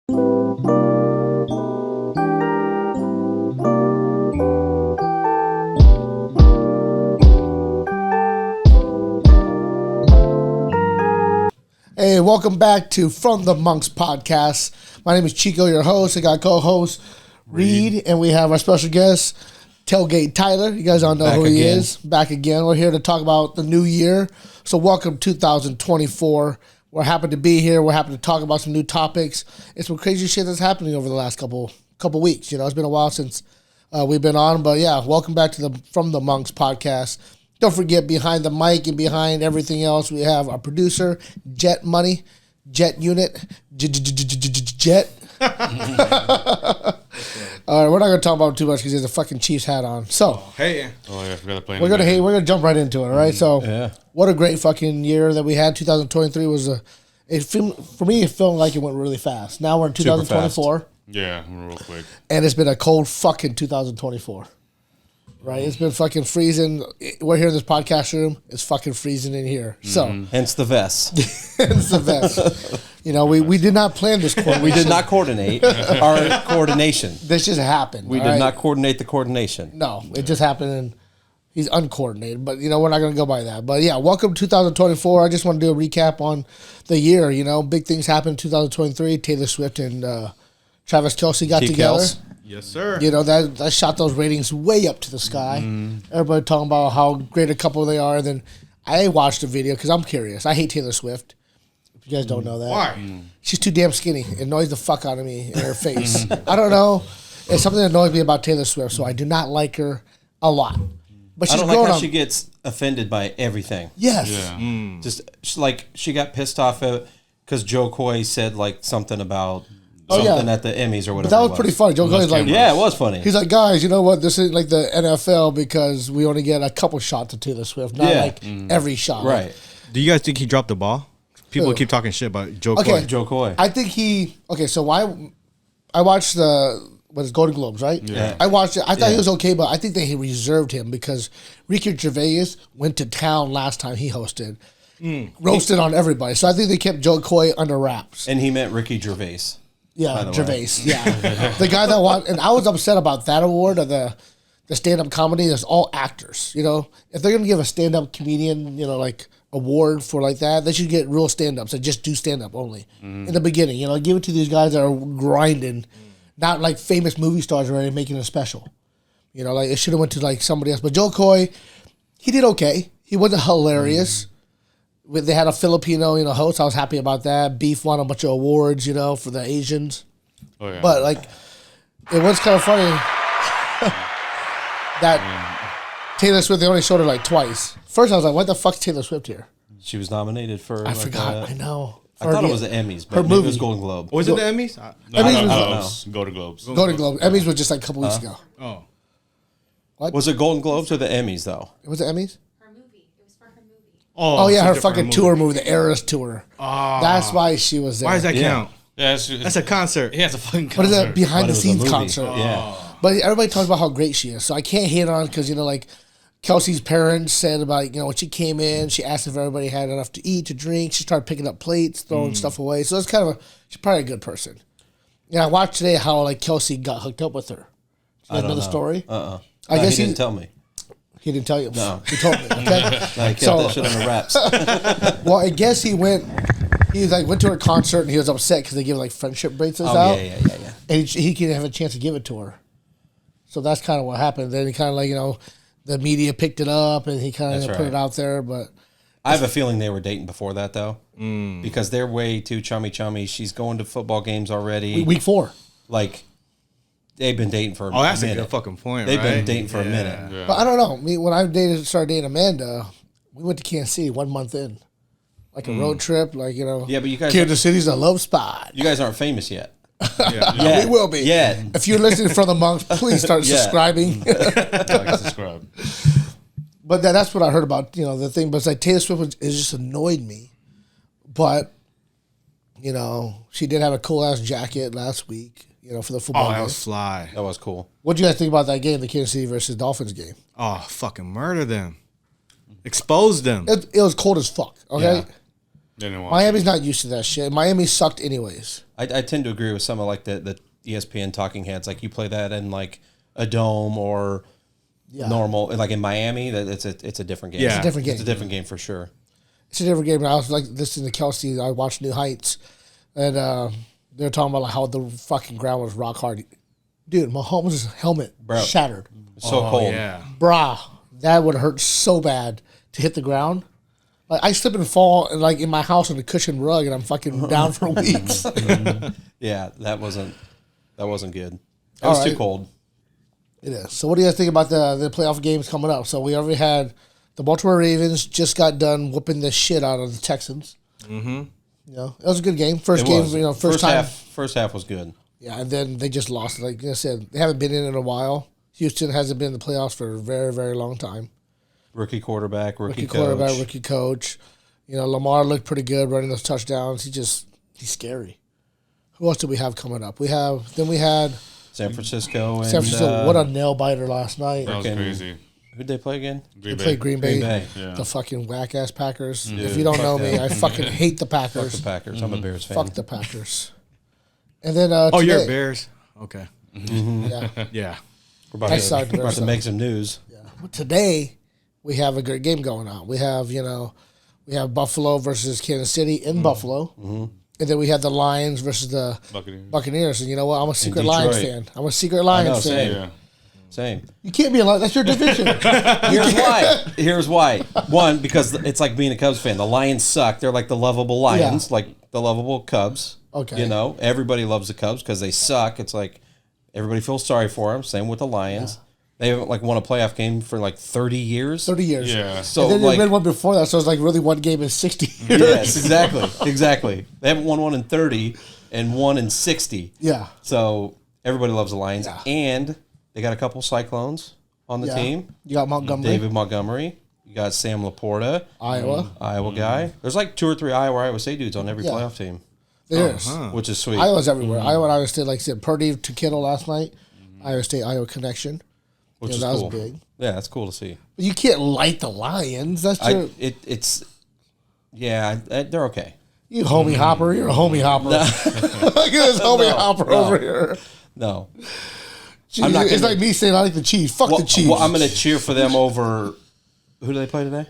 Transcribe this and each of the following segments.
Hey, welcome back to From the Monks podcast. My name is Chico, your host. I got co-host Reed, and we have our special guest, Tailgate Tyler. You guys all know who he is. Back again. We're here to talk about the new year. So welcome 2024. We're happy to be here. We're happy to talk about some new topics. It's some crazy shit that's happening over the last couple weeks. You know, it's been a while since we've been on, but yeah, welcome back to the From the Monks podcast. Don't forget, behind the mic and behind everything else, we have our producer, Jet Money, Jet Unit, Jet. All right, we're not gonna talk about him too much because he has a fucking Chiefs hat on. So, I forgot to play. We're gonna jump right into it. All right. So, what a great fucking year that we had. 2023 was for me, it felt like it went really fast. Now we're in 2024. Yeah, real quick. And it's been a cold fucking 2024. Right, it's been fucking freezing. We're here in this podcast room. It's fucking freezing in here. So, hence the vest. Hence the vest. You know, we did not plan this coordination. We did not coordinate our coordination. This just happened. We did not coordinate the coordination. No, it just happened, and he's uncoordinated. But, you know, we're not going to go by that. But, yeah, welcome 2024. I just want to do a recap on the year. You know, big things happened in 2023. Taylor Swift and Travis Kelce got together. Yes, sir. You know, that shot those ratings way up to the sky. Everybody talking about how great a couple they are. Then I watched the video because I'm curious. I hate Taylor Swift. If you guys don't know that. Why? She's too damn skinny. It annoys the fuck out of me in her face. I don't know. It's something that annoys me about Taylor Swift, so I do not like her a lot. But she's I don't like how she gets offended by everything. Yes. Yeah. Just like she got pissed off because Joe Coy said like something about something at the Emmys or whatever. But that was pretty funny. Joe Coy's like, yeah, it was funny. He's like, guys, you know what? This is like the NFL because we only get a couple shots of Taylor Swift, not like every shot. Right. Do you guys think he dropped the ball? People keep talking shit about Joe Coy. Joe Coy. I think so I watched Golden Globes, right? Yeah. I watched it. I thought he was okay, but I think they reserved him because Ricky Gervais went to town last time he hosted. Roasted on everybody. So I think they kept Joe Coy under wraps. And he meant Ricky Gervais. Yeah, Gervais. Yeah. The guy that won, and I was upset about that award of the stand-up comedy. That's all actors, you know. If they're going to give a stand-up comedian, you know, like award for like that, they should get real stand-ups that just do stand-up only in the beginning. You know, give it to these guys that are grinding, not like famous movie stars already making a special. You know, like it should have went to like somebody else. But Joe Coy, he did okay. He wasn't hilarious. They had a Filipino, you know, host. I was happy about that. Beef won a bunch of awards, you know, for the Asians. Oh yeah. But like, it was kind of funny that Taylor Swift, they only showed her like twice. First, I was like, "What the fuck's Taylor Swift here?" She was nominated for. I forgot. I know. I thought it was the Emmys, but maybe it was Golden Globe. Was it the Emmys? Emmys was Golden Globes. Golden Globes. Emmys was just like a couple weeks ago. Oh. What? Was it Golden Globes or the Emmys though? Was it Emmys? Oh yeah, her fucking tour movie, the Eras tour. Oh. That's why she was there. Why does that count? Yeah, that's a concert. Yeah, it's a fucking concert. What is that behind the scenes concert? Yeah. But everybody talks about how great she is. So I can't hate on because, you know, like Kelsey's parents said about, you know, when she came in, she asked if everybody had enough to eat, to drink. She started picking up plates, throwing stuff away. So it's kind of she's probably a good person. Yeah, I watched today how like Kelsey got hooked up with her. You know the story? I guess he didn't tell me. He didn't tell you. No. He told me, okay? I kept that shit on the wraps. Well, I guess he went to her concert and he was upset because they give like friendship bracelets out. Yeah. And he didn't have a chance to give it to her. So that's kind of what happened. Then he kind of like, you know, the media picked it up and he kind of put it out there. But I have a feeling they were dating before that though. Because they're way too chummy. She's going to football games already. Week 4. Like, they've been dating for a minute. Oh, that's a good fucking point, They've right? been dating for a minute. Yeah. But I don't know. When I started dating Amanda, we went to Kansas City 1 month in. Like a road trip, like, you know. Yeah, but you guys... Kansas City's a love spot. You guys aren't famous yet. We will be. Yeah. If you're listening from the monks, please start subscribing. Subscribe. But that's what I heard about, you know, the thing. But it's like Taylor Swift is just annoyed me. But, you know, she did have a cool-ass jacket last week, you know, for the football game. That was fly. That was cool. What do you guys think about that game, the Kansas City versus Dolphins game? Oh, fucking murder them. Expose them. It was cold as fuck, okay? Yeah. Miami's not used to that shit. Miami sucked anyways. I tend to agree with some of like the ESPN talking heads. Like you play that in like a dome or normal, like in Miami. That it's a different game. Yeah. It's a different game. It's a different game for sure. It's a different game. I was like listening to Kelsey. I watched New Heights, and they were talking about like how the fucking ground was rock hard. Dude, Mahomes' helmet shattered. It's so cold. Yeah. Brah, that would hurt so bad to hit the ground. Like I slip and fall, and like in my house on a cushion rug, and I'm fucking down for weeks. Yeah, that wasn't good. It was too cold. It is. So what do you guys think about the playoff games coming up? So we already had the Baltimore Ravens just got done whooping the shit out of the Texans. Mm-hmm. You know, it was a good game. First game, first time. First half was good. Yeah, and then they just lost. Like I said, they haven't been in a while. Houston hasn't been in the playoffs for a very, very long time. Rookie quarterback, rookie quarterback, rookie coach. You know, Lamar looked pretty good running those touchdowns. He's scary. Who else do we have coming up? We had San Francisco. And, San Francisco. What a nail biter last night. That was crazy. Who'd they play again? They played Green Bay. Yeah. The fucking whack ass Packers. If you don't know me, I fucking hate the Packers. Fuck the Packers. I'm a Bears fan. Fuck the Packers. And then Oh, today, you're Bears. Okay. Yeah. Yeah. We're I saw the about Bears to make some news. But today we have a good game going on. We have Buffalo versus Kansas City in Buffalo. Mm-hmm. And then we have the Lions versus the Buccaneers. And you know what? I'm a secret Lions fan. I'm a secret Lions fan. Same. Yeah. Same. You can't be a Lions. That's your division. Here's why. One, because it's like being a Cubs fan. The Lions suck. They're like the lovable Lions, like the lovable Cubs. Okay. You know, everybody loves the Cubs because they suck. It's like everybody feels sorry for them. Same with the Lions. Yeah. They haven't like won a playoff game for like 30 years. 30 years. Yeah. So and then like, they won one before that, so it's like really one game in 60 years. Yes, exactly. They haven't won one in 30 and one in 60. Yeah. So everybody loves the Lions. Yeah. And they got a couple Cyclones on the team. You got Montgomery. David Montgomery. You got Sam Laporta. Iowa guy. There's like 2 or 3 Iowa State dudes on every playoff team. There's. Which is sweet. Iowa's everywhere. Iowa and Iowa State, like I said, Purdy to Kittle last night. Iowa State, Iowa connection. Which is that cool. was big. Yeah, that's cool to see. But you can't light the Lions. That's your... they're okay. You homie hopper. You're a homie hopper. Look at this homie hopper over here. No. Jeez, it's like me saying I like the Chiefs. Fuck the Chiefs. Well, I'm going to cheer for them over... Who do they play today?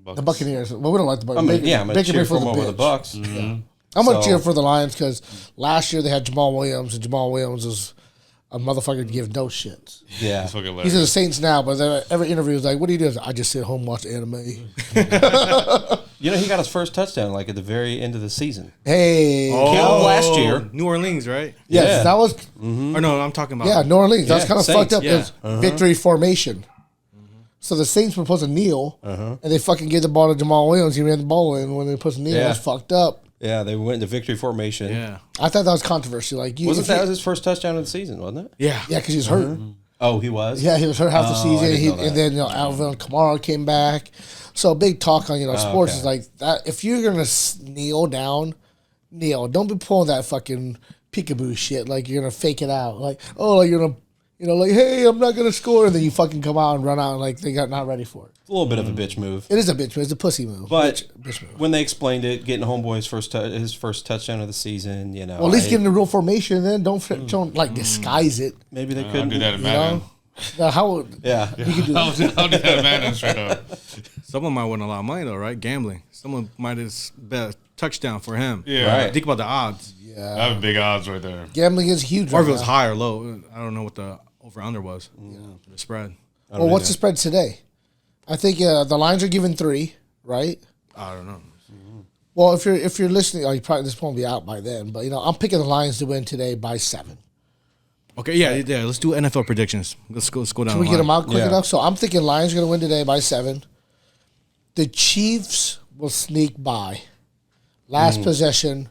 The Buccaneers. Well, we don't like the Buccaneers. I'm going to cheer for them over the Bucs. Mm-hmm. Yeah. I'm going to cheer for the Lions because last year they had Jamal Williams, and Jamal Williams was a motherfucker to give no shits. Yeah. He's in the Saints now, but every interview is like, what do you do? I just sit home and watch anime. You know, he got his first touchdown like at the very end of the season. Hey. Last year. New Orleans, right? Yes, that was... Or no, I'm talking about... Yeah, New Orleans. That was kind of fucked up. Yeah. It was victory formation. So the Saints were supposed to kneel, and they fucking gave the ball to Jamal Williams. He ran the ball in when they were supposed to kneel. It was fucked up. Yeah, they went into victory formation. Yeah. I thought that was controversial. Like, Wasn't that his first touchdown of the season, wasn't it? Yeah. Yeah, because he was hurt. Oh, he was? Yeah, he was hurt half the season. And then Alvin Kamara came back. So big talk on sports is like that. If you're gonna kneel down, kneel. Don't be pulling that fucking peekaboo shit. Like you're gonna fake it out. Like you're gonna. Like, hey, I'm not going to score. And then you fucking come out and run out like they got not ready for it. It's a little bit of a bitch move. It is a bitch move. It's a pussy move. But bitch move. When they explained it, getting Homeboy's his first touchdown of the season, Well, at least get in the real formation then. Don't disguise it. Maybe they couldn't do that in Madden. How? Yeah. You can do that. I'll do that in Madden straight up. Someone might win a lot of money, though, right? Gambling. Someone might have bet a touchdown for him. Yeah. Right. Think about the odds. Yeah. That was big odds right there. Gambling is huge. Or if it was high or low. I don't know what the over-under was. Yeah. The spread. Well, what's the spread today? I think the lines are given 3, right? I don't know. Well, if you're listening, this won't be out by then. But I'm picking the Lions to win today by 7. Okay, yeah. Let's do NFL predictions. Let's go down. Can we get them out quick enough? So I'm thinking Lions are going to win today by 7. The Chiefs will sneak by. Last possession,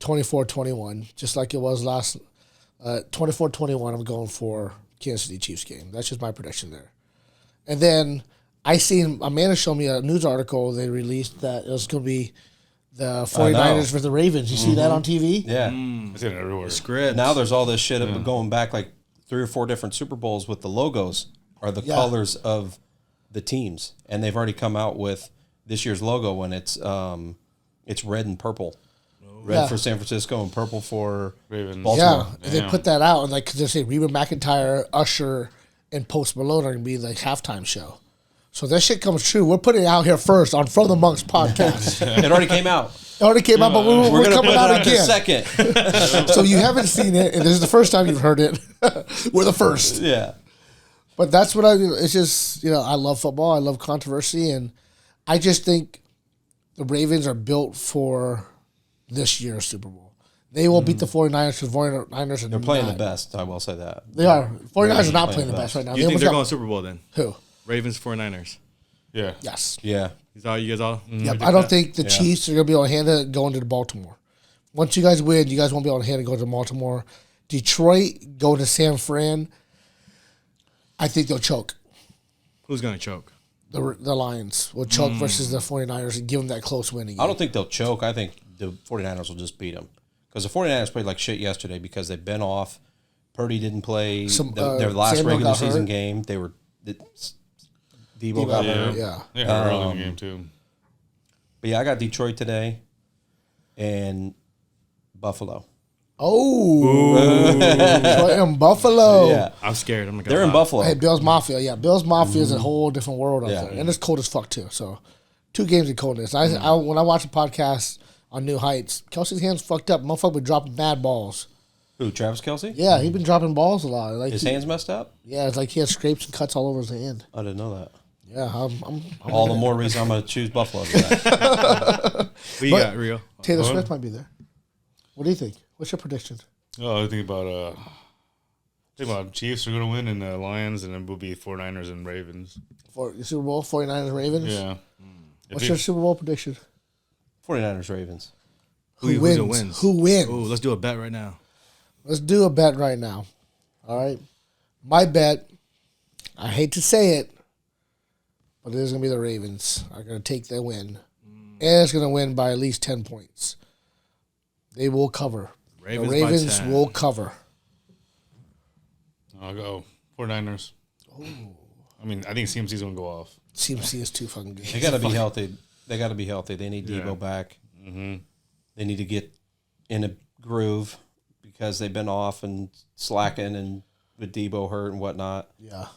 24-21, just like it was last 24-21. I'm going for Kansas City Chiefs game. That's just my prediction there. And then I seen Amanda showed me a news article they released that it was going to be the 49ers versus the Ravens. You see that on TV? Yeah. I see it everywhere. Script. Now there's all this shit going back like 3 or 4 different Super Bowls with the logos are the colors of the teams. And they've already come out with this year's logo when it's red and purple. Red for San Francisco and purple for Ravens. Baltimore. Yeah, and they put that out, and like, cause they say Reba McEntire, Usher, and Post Malone are gonna be like halftime show. So that shit comes true. We're putting it out here first on From the Monks podcast. It already came out. It already came out, but we're gonna coming put out it again. second. So you haven't seen it, and this is the first time you've heard it. We're the first. Yeah. But that's what it's just, I love football. I love controversy. And I just think the Ravens are built for this year's Super Bowl. They will beat the 49ers because 49ers are They're playing the best. I will say that. They are. 49ers are not playing the best right now. You think they're going Super Bowl then? Who? Ravens, 49ers. Yeah. Yes. Yeah. You guys all? Yep. I don't think the Chiefs are going to be able to handle it going to Baltimore. Once you guys win, you guys won't be able to handle it going to Baltimore. Detroit, go to San Fran. I think they'll choke. Who's going to choke? The Lions will choke versus the 49ers and give them that close win again. I don't think they'll choke. I think the 49ers will just beat them. Because the 49ers played like shit yesterday because they've been off. Purdy didn't play their last Samuel regular got season hurt. game. Debo got hurt. Yeah. Yeah, early in the game, too. But yeah, I got Detroit today and Buffalo. Oh, Detroit and Buffalo. Yeah. I'm scared. I'm gonna go. They're in Buffalo. Hey, Bills Mafia. Yeah, Bills Mafia is a whole different world out Yeah. there, and it's cold as fuck too. So, 2 games of coldness. I when I watch a podcast on New Heights, Kelsey's hands fucked up. Motherfucker been dropping mad balls. Who, Travis Kelce? Yeah, he been dropping balls a lot. Like His hands messed up? Yeah, it's like he has scrapes and cuts all over his hand. I didn't know that. Yeah, I'm All the more reason I'm going to choose Buffalo today. What you got, Rio? Taylor Swift might be there. What do you think? What's your prediction? Oh, I think about Chiefs are going to win and the Lions, and then will be 49ers and Ravens. For the Super Bowl, 49ers Ravens. Yeah. What's your Super Bowl prediction? 49ers, Ravens. Who wins? wins? Who wins? Ooh, let's do a bet right now. Let's do a bet right now. All right. My bet, I hate to say it, but it is going to be the Ravens are going to take the win. And it's going to win by at least 10 points. They will cover. Ravens The Ravens by 10. will cover. I'll go 49ers. I mean, I think CMC's going to go off. CMC is too fucking good. They got to be healthy. They got to be healthy. They need Debo Yeah. back. They need to get in a groove because they've been off and slacking and with Debo hurt and whatnot. Yeah.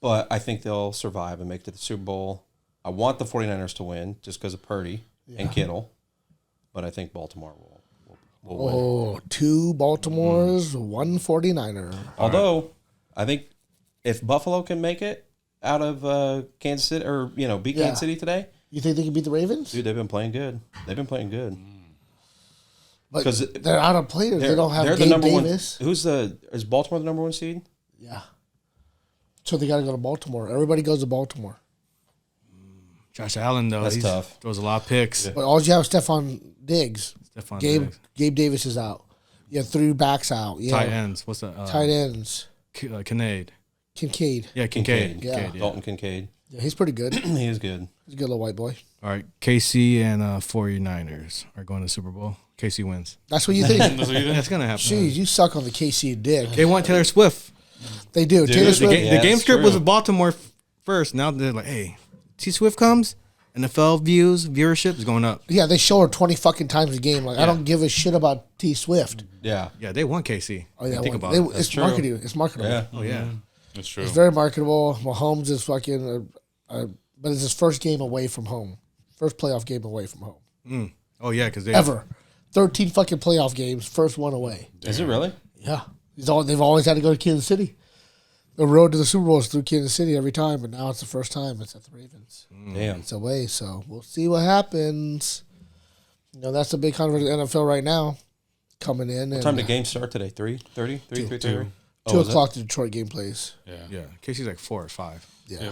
But I think they'll survive and make it to the Super Bowl. I want the 49ers to win just because of Purdy and Kittle. But I think Baltimore will win. Oh, 2 Baltimores, 1 49er. Although, I think if Buffalo can make it out of Kansas City or, beat Yeah. Kansas City today, You think they can beat the Ravens? dude, they've been playing good. They've been playing good. But 'Cause they're out of players. They don't have they're Gabe the number Davis. one. Is Baltimore the number 1 seed? Yeah. So they got to go to Baltimore. Everybody goes to Baltimore. Josh Allen though, That's he tough. throws a lot of picks. But all you have is Stephon Diggs. Stephon Gabe Diggs. Davis is out. You have 3 backs out. Yeah. Tight ends. What's that? Tight ends. Kincaid. Kincaid. Yeah, Kincaid. Yeah. Yeah. Dalton Kincaid. Yeah, he's pretty good. He's He is good. a good little white boy. All right, KC and 49ers are going to Super Bowl. KC wins. That's what you think. That's what you think? That's gonna happen. Jeez, you suck on the KC dick. They want Taylor Swift. They do. Taylor The, Swift. Yeah, the game it's script true. was Baltimore first. Now they're like, hey, T Swift comes, NFL viewership is going up. Yeah, they show her 20 fucking times a game. Like, I don't give a shit about T Swift. Yeah. Yeah, they won KC. Oh, yeah. Think about They- it. it's true. marketing. It's marketable. Yeah. Oh yeah. That's true. It's very marketable. Mahomes is fucking, but it's his first game away from home. First playoff game away from home. Oh yeah, because they Ever. 13 fucking playoff games, first one away. Is it really? Yeah. They've always had to go to Kansas City. The road to the Super Bowl is through Kansas City every time, but now it's the first time it's at the Ravens. Damn. It's away, so we'll see what happens. That's the big controversy in the NFL right now coming in. What time did the game start today? 3:30? 3:30? 2. 2 o'clock the Detroit game plays. Yeah. yeah, KC's like 4 or 5. Yeah.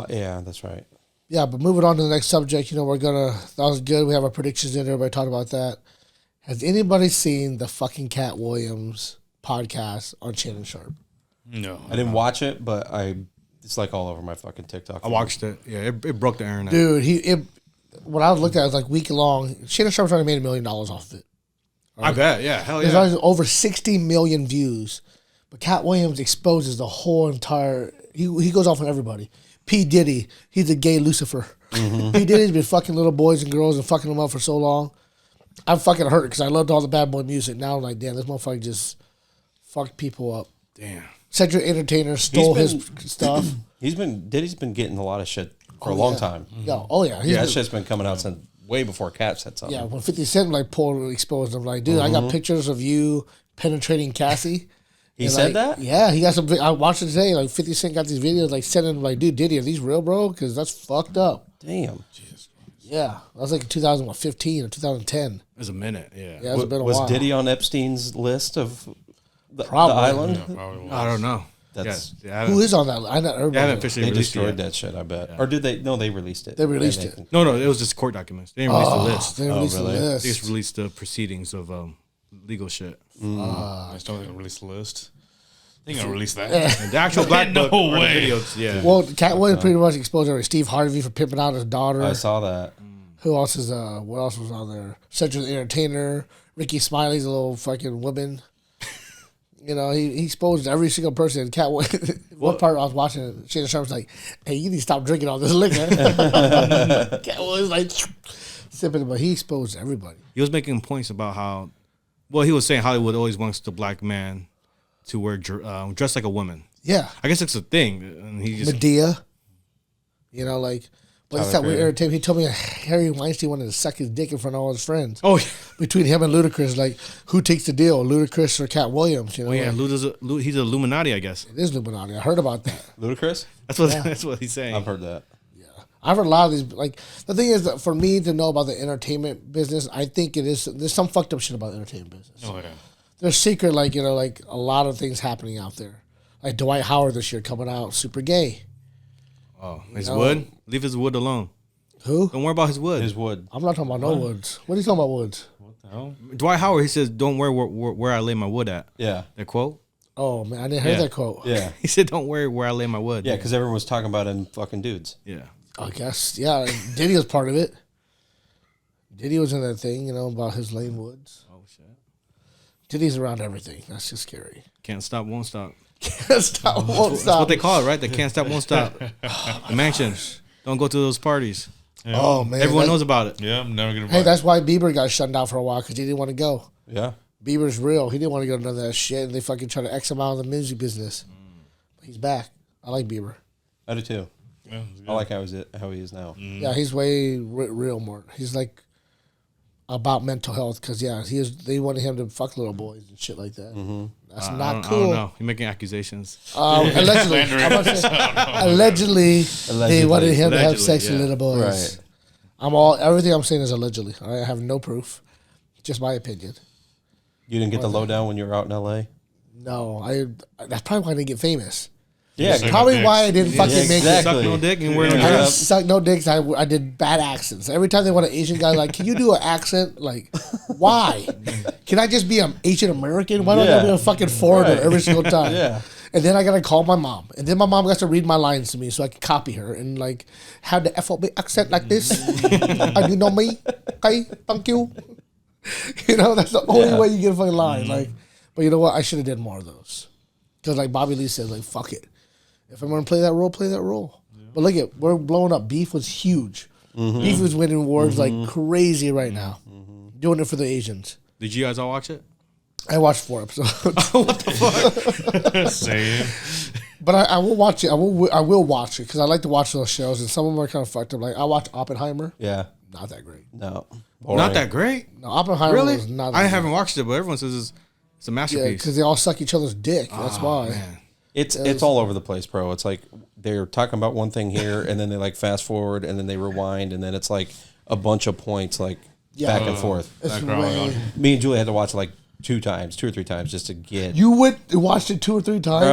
Yeah, that's right. Yeah, but moving on to the next subject, that was good. We have our predictions in. Everybody talked about that. Has anybody seen the fucking Cat Williams podcast on Shannon Sharp? No. I didn't watch it, but it's like all over my fucking TikTok. I watched it. Yeah, it broke the internet. Dude, when I looked at it, it was like week long. Shannon Sharp's already made $1 million off of it. I bet. Yeah, hell There's yeah. already over 60 million views. But Cat Williams exposes the whole entire. He goes off on everybody. P. Diddy, he's a gay Lucifer. P. Diddy's been fucking little boys and girls and fucking them up for so long. I'm fucking hurt because I loved all the bad boy music. Now I'm like, damn, this motherfucker just fucked people up. Damn. Cedric Entertainer stole his stuff. Diddy's been getting a lot of shit for a long time. Yeah. Oh yeah. That shit's been coming out since way before Cat said something. Yeah, when 50 Cent like exposed him, like, dude, I got pictures of you penetrating Cassie. He said that? Yeah, he got some. I watched it today. Like 50 Cent got these videos, like sending him, like, dude, Diddy, are these real, bro? Because that's fucked up. Damn. Yeah, that was like in 2015 or 2010. It was a minute, yeah. Yeah, it's been a while. Was Diddy on Epstein's list of the Probably. island? Yeah, probably I don't know. That's Who is on that? I know. They haven't officially they released destroyed it. that shit. I bet. Or did they? No, they released it. They released it. No, it was just court documents. They didn't release the list. They released really? the They list. just released the proceedings of legal shit. I still think release the list. They ain't gonna release that. And the actual Black No Book or the way. videos, yeah. Well, Cat Williams pretty much exposed everybody. Steve Harvey for pimping out his daughter. I saw that. Who else is what else was on there? Cedric the Entertainer, Ricky Smiley's a little fucking woman. You know, he exposed every single person. Cat one part I was watching, Shannon Sharp was like, "Hey, you need to stop drinking all this liquor." Cat was like sipping, but he exposed everybody. He was making points about how, well, he was saying Hollywood always wants the black man to wear dress like a woman. Yeah, I guess it's a thing. And he just, Medea. You know, like, but it's that weird irritation. He told me Harry Weinstein wanted to suck his dick in front of all his friends. oh, yeah. Between him and Ludacris, like, who takes the deal, Ludacris or Cat Williams? You know, Oh, yeah, like, he's a Illuminati, I guess. it is Illuminati. I heard about that. Ludacris? That's what he's saying. I've heard that. I've heard a lot of these. Like, the thing is that for me to know about the entertainment business, I think there's some fucked up shit about the entertainment business. Oh yeah. There's secret, like, you know, like a lot of things happening out there. Like Dwight Howard this year coming out super gay. Oh, his wood? Leave his wood alone. Who? Don't worry about his wood. His wood. I'm not talking about no woods. What are you talking about woods? What the hell? Dwight Howard, he says, don't worry where I lay my wood at. Yeah. That quote? Oh man, I didn't hear Yeah. that quote. Yeah. He said, don't worry where I lay my wood. Yeah, because everyone was talking about him fucking dudes. Yeah. I guess, yeah. Diddy was part of it. Diddy was in that thing, you know, about his lane woods. Oh, shit. Diddy's around everything. That's just scary. Can't stop, won't stop. Can't stop, won't That's stop. what they call it, right? They can't stop, won't stop. The mansion. Don't go to those parties. Yeah. Oh man, Everyone that's- knows about it. Yeah, I'm never gonna. Hey, buy that's why Bieber got shut down for a while because he didn't want to go. Yeah. Bieber's real. He didn't want to go to none of that shit, and they fucking try to X him out of the music business. But he's back. I like Bieber. I do too. Yeah, it's good. I like how he is now. Yeah, he's way real more. He's like about mental health because they wanted him to fuck little boys and shit like that. That's I not don't cool. know. You're making accusations. Allegedly, I'm about to say, allegedly, they wanted him to have Allegedly, sex with yeah. little boys. Right. Everything I'm saying is allegedly. I have no proof, just my opinion. You didn't get the lowdown when you were out in L.A.? No, that's probably why I didn't get famous. Yeah. Suck Probably dicks. why I didn't fucking make it. exactly. Suck no dick and wear no I dress. didn't suck no dicks. I did bad accents. Every time they want an Asian guy, like, can you do an accent? Like, why? Can I just be an Asian American? Why don't I be a fucking foreigner every single time? Yeah. And then I gotta call my mom, and then my mom got to read my lines to me so I could copy her and like have the FOB accent like this. You know me, okay? Thank you. You know that's the only way you get a fucking line. Like, but you know what? I should have did more of those because like Bobby Lee says, like, fuck it. If I'm gonna play that role, play that role. Yeah. But look at we're blowing up. Beef was huge. Beef was winning awards like crazy right now. Doing it for the Asians. Did you guys all watch it? I watched 4 episodes. Same. But I will watch it. I will watch it because I like to watch those shows, and some of them are kind of fucked up. Like I watched Oppenheimer. Yeah. Not that great. No. Not that great. No, Oppenheimer Really? was not. I that haven't watched it, but everyone says it's a Yeah, masterpiece. because they all suck each other's dick. That's why. Man. It's all over the place, bro. It's like they're talking about one thing here, and then they like fast forward, and then they rewind, and then it's like a bunch of points like back and forth. It's Background way. on. Me and Julie had to watch it like 2 or 3 times just to get. You watched it 2 or 3 times,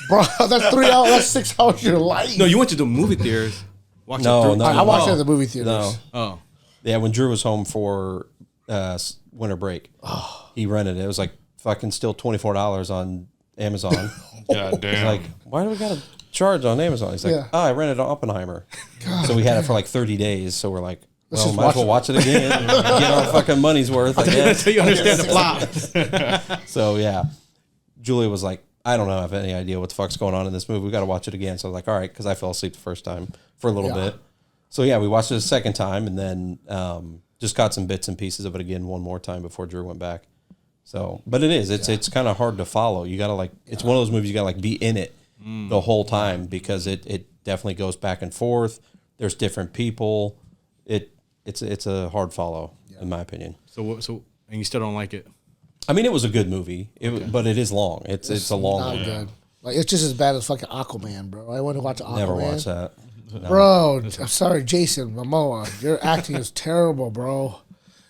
Bro. That's 3 hours. That's 6 hours of your life. No, you went to the movie theaters. Watch it No, through. no. I watched it at the movie theaters. No. Oh. Yeah, when Drew was home for winter break, he rented it. It was like fucking still $24 on Amazon. God damn. Like, why do we got to charge on Amazon? He's like, Yeah. I rented Oppenheimer. So we had it for like 30 days. So we're like, well, just might as well watch it again. Get our fucking money's worth, I guess. Until you understand the plot. So yeah, Julia was like, I don't know, I have any idea what the fuck's going on in this movie. We got to watch it again. So I was like, all right, because I fell asleep the first time for a little bit. So yeah, we watched it a second time, and then Just caught some bits and pieces of it again one more time before Drew went back. So, but it's kind of hard to follow. You gotta it's one of those movies you gotta be in it the whole time because it definitely goes back and forth. There's different people. It's a hard follow in my opinion. So and you still don't like it? I mean, it was a good movie, but it is long. It's a long Not one. good. Like it's just as bad as fucking Aquaman, bro. I want to watch Aquaman. Never watched that. No. Bro, I'm sorry, Jason Momoa. Your acting is terrible, bro.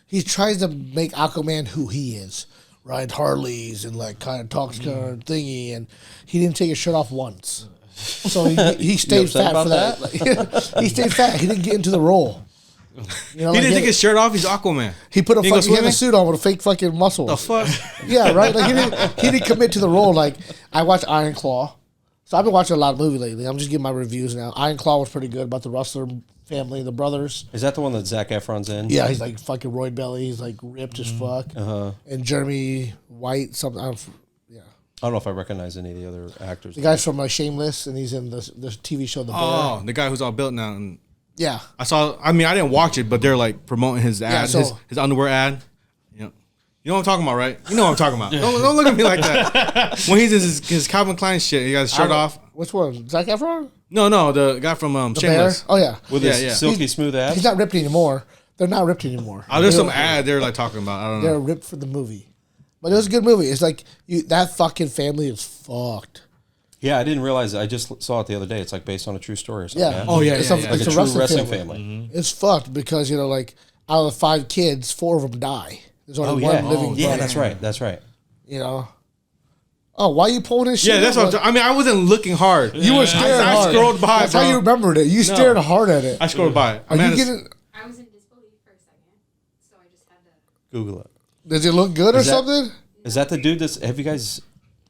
He tries to make Aquaman who he is. Ride Harleys and like kind of talks kind of thingy, and he didn't take his shirt off once. So he stayed fat for that. Like, he stayed fat. He didn't get into the role. You know, He didn't take his shirt off. He's Aquaman. He put He goes he had a swimming? suit on with a fake fucking muscle. The fuck? Yeah, right. Like he didn't commit to the role. Like I watched Iron Claw, so I've been watching a lot of movies lately. I'm just giving my reviews now. Iron Claw was pretty good about the Rustler family, the brothers. Is that the one that Zac Efron's in? Yeah, he's like fucking Roy Belly. He's like ripped as fuck. And Jeremy White, something. I don't know if I recognize any of the other actors. The guy's from Shameless, and he's in this TV show The Bear. Oh, the guy who's all built now. And Yeah, I mean, I didn't watch it, but they're like promoting his ad, so- his underwear ad. You know what I'm talking about, right? You know what I'm talking about. Don't look at me like that. When he's in his Calvin Klein shit, he got his shirt off. Which one? Zac Efron? No, the guy from The Shameless. Bear? Oh yeah. With his silky smooth ass. He's not ripped anymore. They're not ripped anymore. Oh, there's some ad they're like talking about. I don't know. They're ripped for the movie. But it was a good movie. It's like that fucking family is fucked. Yeah, I didn't realize it. I just saw it the other day. It's like based on a true story or something. Yeah. Oh, yeah, It's yeah, a, yeah. Like it's a a true wrestling family. Mm-hmm. It's fucked because, like, out of the 5 kids, 4 of them die. There's Oh, only yeah. one living Yeah, brother, that's right. That's right. You know? Oh, why are you pulling his shit? Yeah, that's what I'm I mean, I wasn't looking hard. You were staring I hard. scrolled by, That's bro. how you remembered it. You stared hard at it. I scrolled by. Are you getting... I was in disbelief for a second, so I just had to. Google it. Does it look good or Is that- something? Is that the dude that's... Have you guys...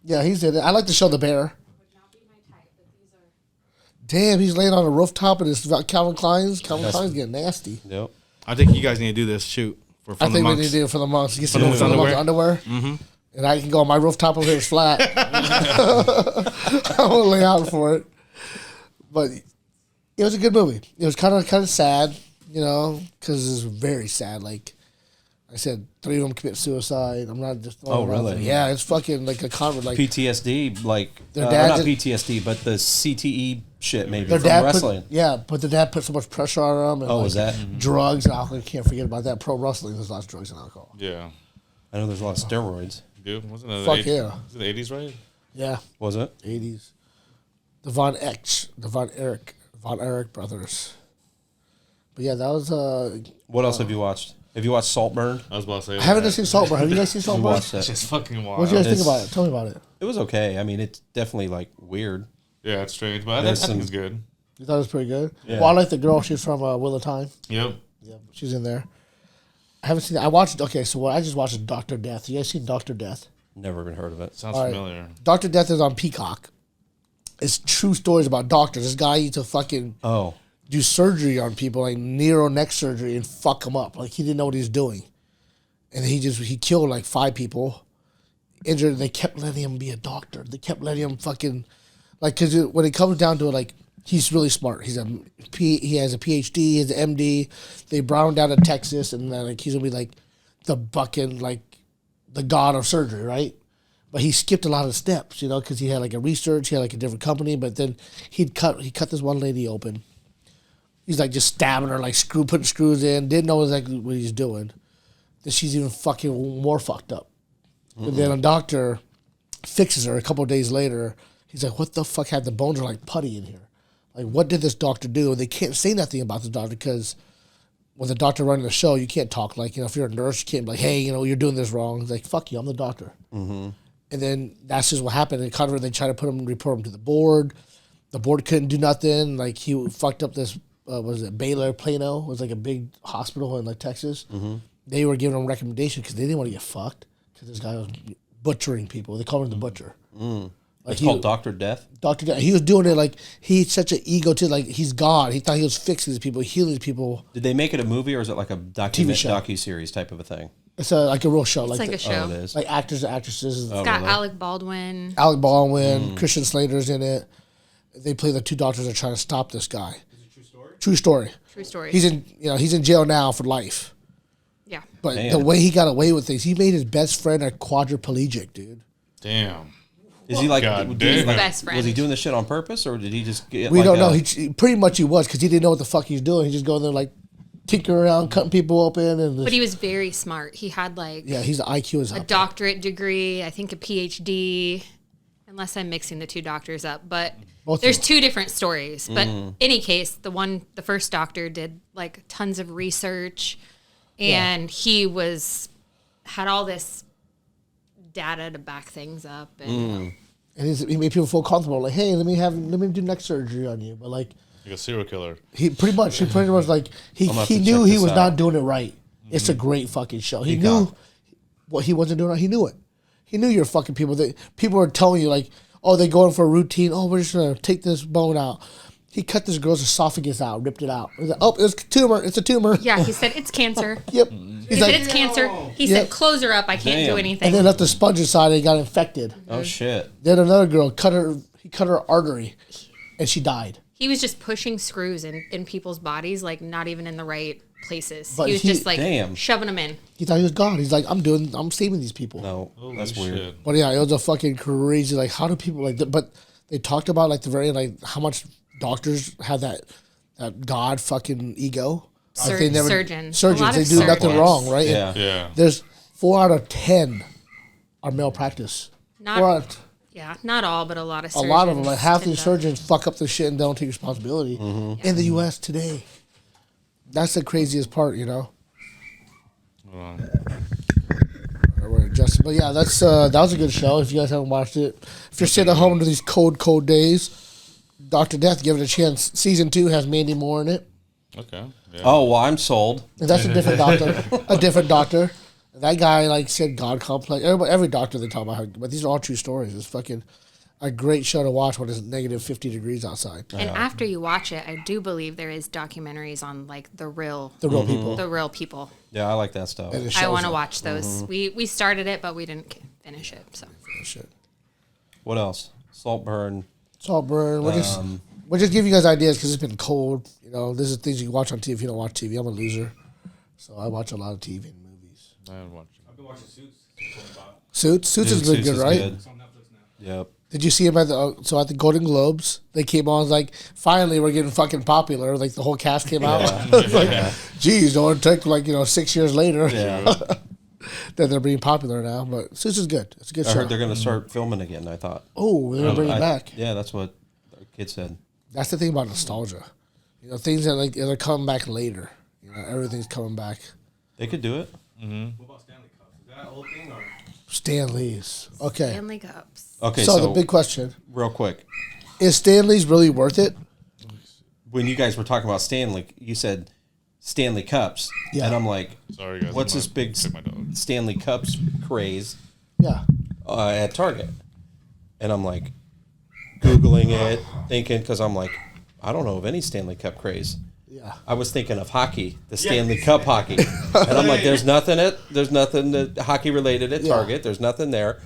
Yeah, he's in it. I like the show The Bear. Would not be my type, but these are. Damn, he's laying on a rooftop and it's Calvin Klein's. Calvin Klein's getting nasty. Yep. I think you guys need to do this shoot for I From think the we Monks. need to do it for the monks. Get For some the for the monks underwear? underwear. And I can go on my rooftop over here. It's flat. I want to lay out for it. But it was a good movie. It was kind of sad, because it was very sad. Like I said, 3 of them commit suicide. I'm not just throwing Oh, it out really? there. Yeah, it's fucking like a convert. Like PTSD, like... Their dad not just- PTSD, but the CTE shit maybe their from dad wrestling. but the dad put so much pressure on them. And Was that? drugs and alcohol? You can't forget about that. Pro wrestling, there's lots of drugs and alcohol. Yeah. I know there's a lot of steroids. Dude, wasn't it Fuck the yeah. Was it the 80s, right? Yeah, Was it? 80s. The Von Erich brothers. But yeah, that was What else have you watched? Have you watched Saltburn? I was about to say. I haven't seen Saltburn. Have you guys seen You Saltburn? watched that. Just fucking wild. What do you guys think It's- about it? Tell me about it. It was okay. I mean, it's definitely like weird. Yeah, it's strange, but I There's think some- it's good. You thought it was pretty good? Yeah. Well, I like the girl. She's from Wheel of Time. Yep. Yeah, she's in there. I haven't seen it. I watched, okay, so what I just watched is Dr. Death. You guys seen Dr. Death? Never even heard of it. Sounds All right. familiar. Dr. Death is on Peacock. It's true stories about doctors. This guy used to fucking Oh, do surgery on people, like neuro neck surgery, and fuck them up. Like he didn't know what he was doing. And he killed like 5 people, injured, and they kept letting him be a doctor. They kept letting him fucking, like, because when it comes down to it, like, he's really smart. He has a PhD, he has an MD. They brought him down to Texas, and then, like, he's gonna be like the fucking, like, the god of surgery, right? But he skipped a lot of steps, because he had like a research, he had like a different company, but then he cut this one lady open. He's like just stabbing her, like putting screws in, didn't know exactly what he was doing. Then she's even fucking more fucked up. And then a doctor fixes her a couple of days later. He's like, what the fuck, had the bones are like putty in here? Like, what did this doctor do? They can't say nothing about the doctor because when the doctor running the show, you can't talk. Like, if you're a nurse, you can't be like, hey, you're doing this wrong. He's like, fuck you, I'm the doctor. Mm-hmm. And then that's just what happened. And they tried to report him to the board. The board couldn't do nothing. Like, he fucked up this, Baylor, Plano. It was like a big hospital in like Texas. Mm-hmm. They were giving him recommendations because they didn't want to get fucked because this guy was butchering people. They called him the butcher. Like it's called Dr. Death. Dr. Death. He was doing it like he's such an ego to like he's God. He thought he was fixing these people, healing people. Did they make it a movie or is it like a TV show. docu-series type of a thing? It's like a real show. It's like a show. Oh, it is. Like actors and actresses. It's got Alec Baldwin. Alec Baldwin, Christian Slater's in it. They play the 2 doctors that are trying to stop this guy. Is it true story? True story. True story. He's in jail now for life. Yeah. But Damn. the way he got away with things, he made his best friend a quadriplegic, dude. Damn. Is he like, God doing, damn. like Best friend. was he doing this shit on purpose or did he just get We like don't know. a- He pretty much he was because he didn't know what the fuck he's doing. He just going there like tinkering around, cutting people open, and But he was very smart. He had like yeah, he's the IQ is a up. doctorate degree, I think a PhD, unless I'm mixing the two doctors up. But Both there's of two different stories. But any case, the first doctor did like tons of research, and he had all this data to back things up. And And he made people feel comfortable. Like, hey, let me do neck surgery on you. But like Like a serial killer. he pretty much like he gonna have to knew check he this was out. not doing it right. It's a great fucking show. He knew got- what he wasn't doing right. He knew it. He knew you're fucking people. That people are telling you like, oh, they going for a routine. Oh, we're just gonna take this bone out. He cut this girl's esophagus out, ripped it out. He's like, oh, it's a tumor. It's a tumor. yeah, he said it's cancer. Yep. He He's said like, it's cancer. He Yep. said close her up. I can't do Damn. anything. and then left the sponge inside and he got infected. Oh shit. Then another girl he cut her artery, and she died. He was just pushing screws in people's bodies, like not even in the right places. But he was he- just like Damn. shoving them in. He thought he was God. He's like, I'm saving these people. No, Holy that's weird. shit. But yeah, it was a fucking crazy. Like, how do people like? But they talked about like the very like how much doctors have that God fucking ego. Like Surgeons. A Surgeons. lot They of do nothing surgeons. wrong, right? Yeah. Yeah. There's 4 out of 10 are malpractice. Not 4 out of, yeah, not all, but a lot of a surgeons. lot of them. Like half tend these to- surgeons fuck up the shit and don't take responsibility in the U.S. today. That's the craziest part, you know. We're adjusting. But yeah, that was a good show. If you guys haven't watched it, if you're sitting at home under these cold days, Dr. Death, give it a chance. Season 2 has Mandy Moore in it. Okay. Yeah. Oh well, I'm sold. And that's a different doctor. A different doctor. That guy like said God complex. Every doctor they talk about how, but these are all true stories. It's fucking a great show to watch when it's negative 50 degrees outside. And after you watch it, I do believe there is documentaries on like the real People. the real people. Yeah, I like that stuff. And it I shows want to it. watch those. We started it, but we didn't finish it. So Shit. What else? Saltburn. Saltburn. We'll just give you guys ideas because it's been cold. You know, this is things you can watch on TV if you don't watch TV. I'm a loser. So I watch a lot of TV and movies. I haven't watched it. I've been watching Suits. Suits has Dude, been Suits good, is right? good. It's on Netflix now. Yep. Did you see him at the Golden Globes? They came on like finally we're getting fucking popular. Like the whole cast came out. It's like, geez, don't take like 6 years later Yeah. that they're being popular now. But Suits is good. It's a good I show. heard they're going to start filming again. I thought. Oh, they're gonna bring it back. Yeah, that's what the kid said. That's the thing about nostalgia. Things that like they're coming back later. Everything's coming back. They could do it. What about Stanley Cups? Is that an old thing or? Stanley's. Okay. Stanley Cups. Okay, So so, the big question real quick, is: Stanley's really worth it? when you guys were talking about Stanley, you said Stanley Cups, Yeah. and I'm like, Sorry, guys. what's I'm this big take my dog. Stanley Cups craze Yeah. at Target? And I'm like, Googling it, thinking, because I'm like, I don't know of any Stanley Cup craze. Yeah. I was thinking of hockey, the Stanley Cup hockey, and I'm like, there's nothing that hockey related at Yeah. Target. There's nothing there.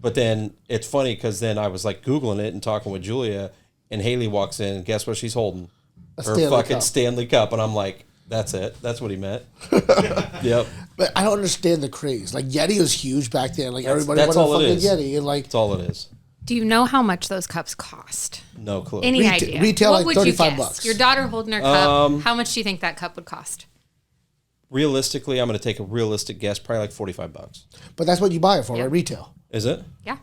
But then it's funny because then I was like Googling it and talking with Julia, and Haley walks in, and guess what she's holding? Her Stanley fucking Cup. Stanley Cup, and I'm like, that's it. That's what he meant. Yep, But I don't understand the craze. Like Yeti was huge back then. Like everybody that's wanted a all it fucking is. Yeti, and like that's all it is. Do you know how much those cups cost? No clue. Any Reta- idea? retail, What like, would you $35 guess? Your daughter holding her cup. Um, How much do you think that cup would cost? Realistically, I'm going to take a realistic guess, probably like $45. but that's what you buy it for, Yeah. right? Retail. Is it? Yeah.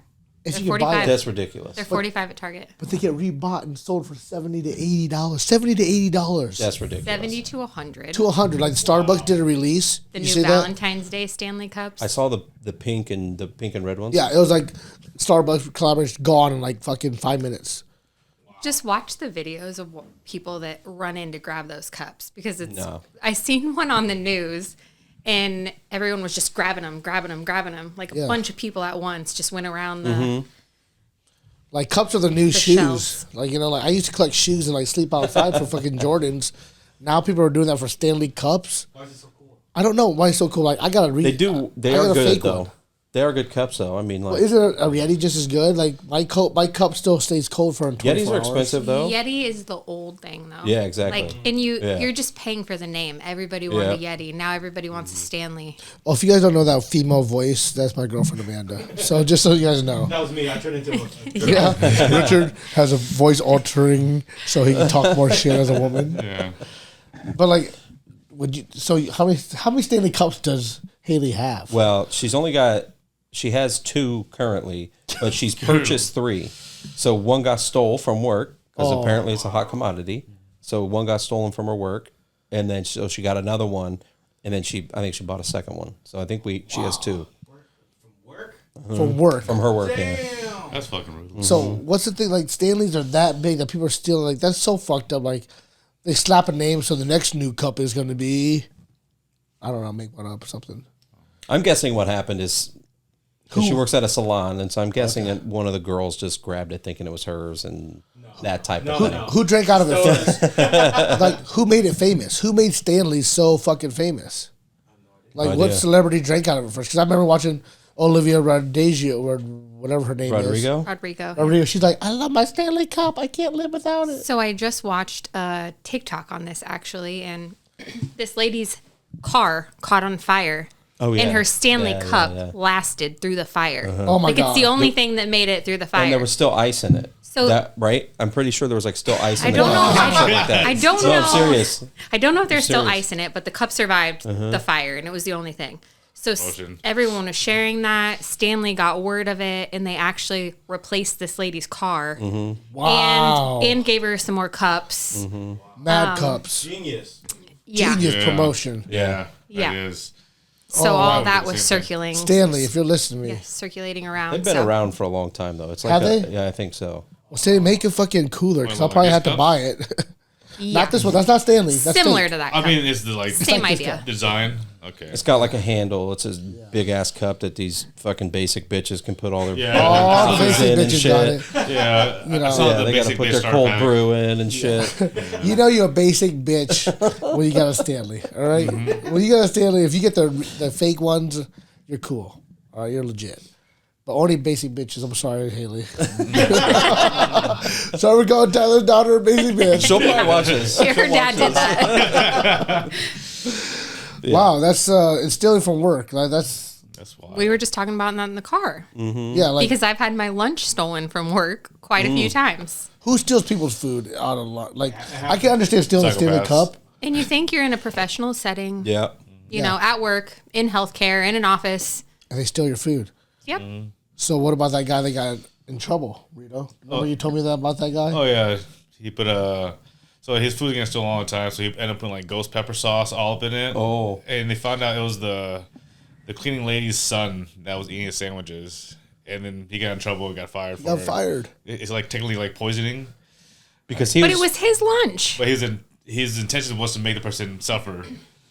If They're you can buy 45. it. That's ridiculous. They're 45 at Target. But they get rebought and sold for $70 to $80. $70 to $80. That's ridiculous. 70 to 100. to $100. Like Starbucks did a release. The You new see that? Valentine's Day Stanley Cups. I saw the pink and red ones. Yeah, it was like Starbucks collaboration gone in like fucking 5 minutes. Just watch the videos of people that run in to grab those cups because it's. No. I seen one on the news, and everyone was just grabbing them. Like Yeah. a bunch of people at once just went around the. Like cups are the new shoes. shelves. Like like I used to collect shoes and like sleep outside for fucking Jordans. Now people are doing that for Stanley cups. Why is it so cool? I don't know why it's so cool. Like I gotta read. They do. They I are got a good fake though. one. They are good cups, though. I mean, like Isn't a Yeti just as good? Like my cup still stays cold for 24 Yetis are hours. expensive, though. Yeti is the old thing, though. Yeah, exactly. Like, and you're just paying for the name. Everybody wanted a Yeti. Now everybody wants a Stanley. Oh, if you guys don't know that female voice, that's my girlfriend Amanda. So just so you guys know. That was me. I turned into Yeah, Richard has a voice altering so he can talk more shit as a woman. Yeah. But like, would you? So how many Stanley Cups does Haley have? Well, she has 2 currently, but she's purchased 3. So one got stole from work because apparently it's a hot commodity. So one got stolen from her work, and then so she got another one, and then I think she bought a second one. So I think she has 2 From work. from her work. Yeah. That's fucking rude. So what's the thing? Like Stanleys are that big that people are stealing. Like that's so fucked up. Like they slap a name, so the next new cup is going to be, I don't know, make one up or something. I'm guessing what happened is. Because she works at a salon, and so I'm guessing that one of the girls just grabbed it thinking it was hers and that type of thing. Who drank out of it first? Like, who made it famous? Who made Stanley so fucking famous? Like, No what idea. celebrity drank out of it first? Because I remember watching Olivia Rodrigo, or whatever her name is. Rodrigo. Rodrigo. She's like, I love my Stanley Cup. I can't live without it. So I just watched a TikTok on this, actually, and this lady's car caught on fire. Oh, yeah. And her Stanley Yeah, Cup yeah. lasted through the fire. Oh, my Like, God. it's the only thing that made it through the fire. And there was still ice in it. So- that right? I'm pretty sure there was like still ice in I it. don't know. Like that. I don't No, know. I'm serious. I don't know if there's still serious. ice in it, but the cup survived the fire, and it was the only thing. So Ocean. everyone was sharing that. Stanley got word of it, and they actually replaced this lady's car Wow. and gave her some more cups. Mad Cups. Genius. Yeah. Genius Yeah. promotion. Yeah. Yeah. It is. So all that the was same thing. circulating. Stanley, if you're listening to me. Yeah, circulating around. They've been so. around for a long time though. It's like Have they? Yeah, I think so. Well, Stanley, make it fucking cooler because I'll Like probably this have to cup? buy it. Yeah. Not this one. That's not Stanley. That's Similar fake. to that. I cup. mean, it's the like Same like this idea. cup. design. Okay. It's got like a handle. It's a big ass cup that these fucking basic bitches can put all their Yeah. All the coffees basic in and bitches got shit. it. Yeah. know. I saw Yeah, the they got to basic put bitch their starter cold pack. brew in and shit. You know you're a basic bitch when you got a Stanley. All right? Mm-hmm. When you got a Stanley, if you get the fake ones, you're cool. All right, you're legit. But only basic bitches. I'm sorry, Haley. Sorry, we're calling Tyler's daughter a basic bitch. She'll probably watch this. Her dad did that. Wow, that's it's stealing from work. Like, that's That's why. We were just talking about that in the car yeah. Like because I've had my lunch stolen from work quite a few times. who steals people's food out of lunch? Like I can understand stealing a Stanley Psychopaths. cup. And you think you're in a professional setting, Yeah. you know, at work, in healthcare, in an office. And they steal your food. Yep. So what about that guy that got in trouble, Rito? Remember you told me that about that guy? Oh yeah, he put so his food gets stolen all the time. So he ended up putting like ghost pepper sauce all up in it. Oh. and they found out it was the cleaning lady's son that was eating his sandwiches, and then he got in trouble and got fired. Got fired. It's like technically like poisoning, Because he But was, it was his lunch. but his intention was to make the person suffer.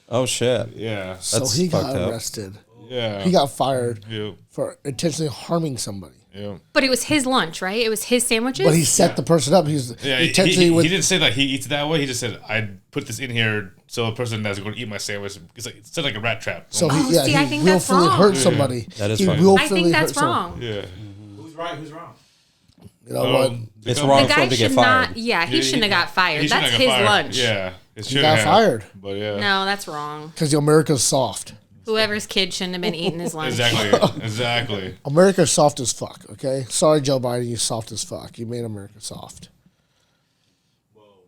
oh shit. Yeah, So That's he got fucked up. arrested. yeah, He got fired Yeah, for intentionally harming somebody. yeah. But it was his lunch, right? It was his sandwiches. But he set the person up. He's Yeah, intentionally with. he didn't say that he eats it that way. He just said, "I put this in here so a person that's going to eat my sandwich." It's like a rat trap. So Oh, he, yeah, see, I he think that's willfully wrong. hurt somebody. That is he fucked up. willfully I think that's hurt someone. wrong. Yeah. Who's right? Who's wrong? You know what? It's The wrong The for guy him to should get fired. not. Yeah, he shouldn't have got fired. He shouldn't That's have his got fired. lunch. Yeah, it He should got have. fired But yeah, No, that's wrong. because America's soft. Whoever's kid shouldn't have been eating his lunch. exactly. America's soft as fuck. Okay, sorry, Joe Biden, you soft as fuck. You made America soft.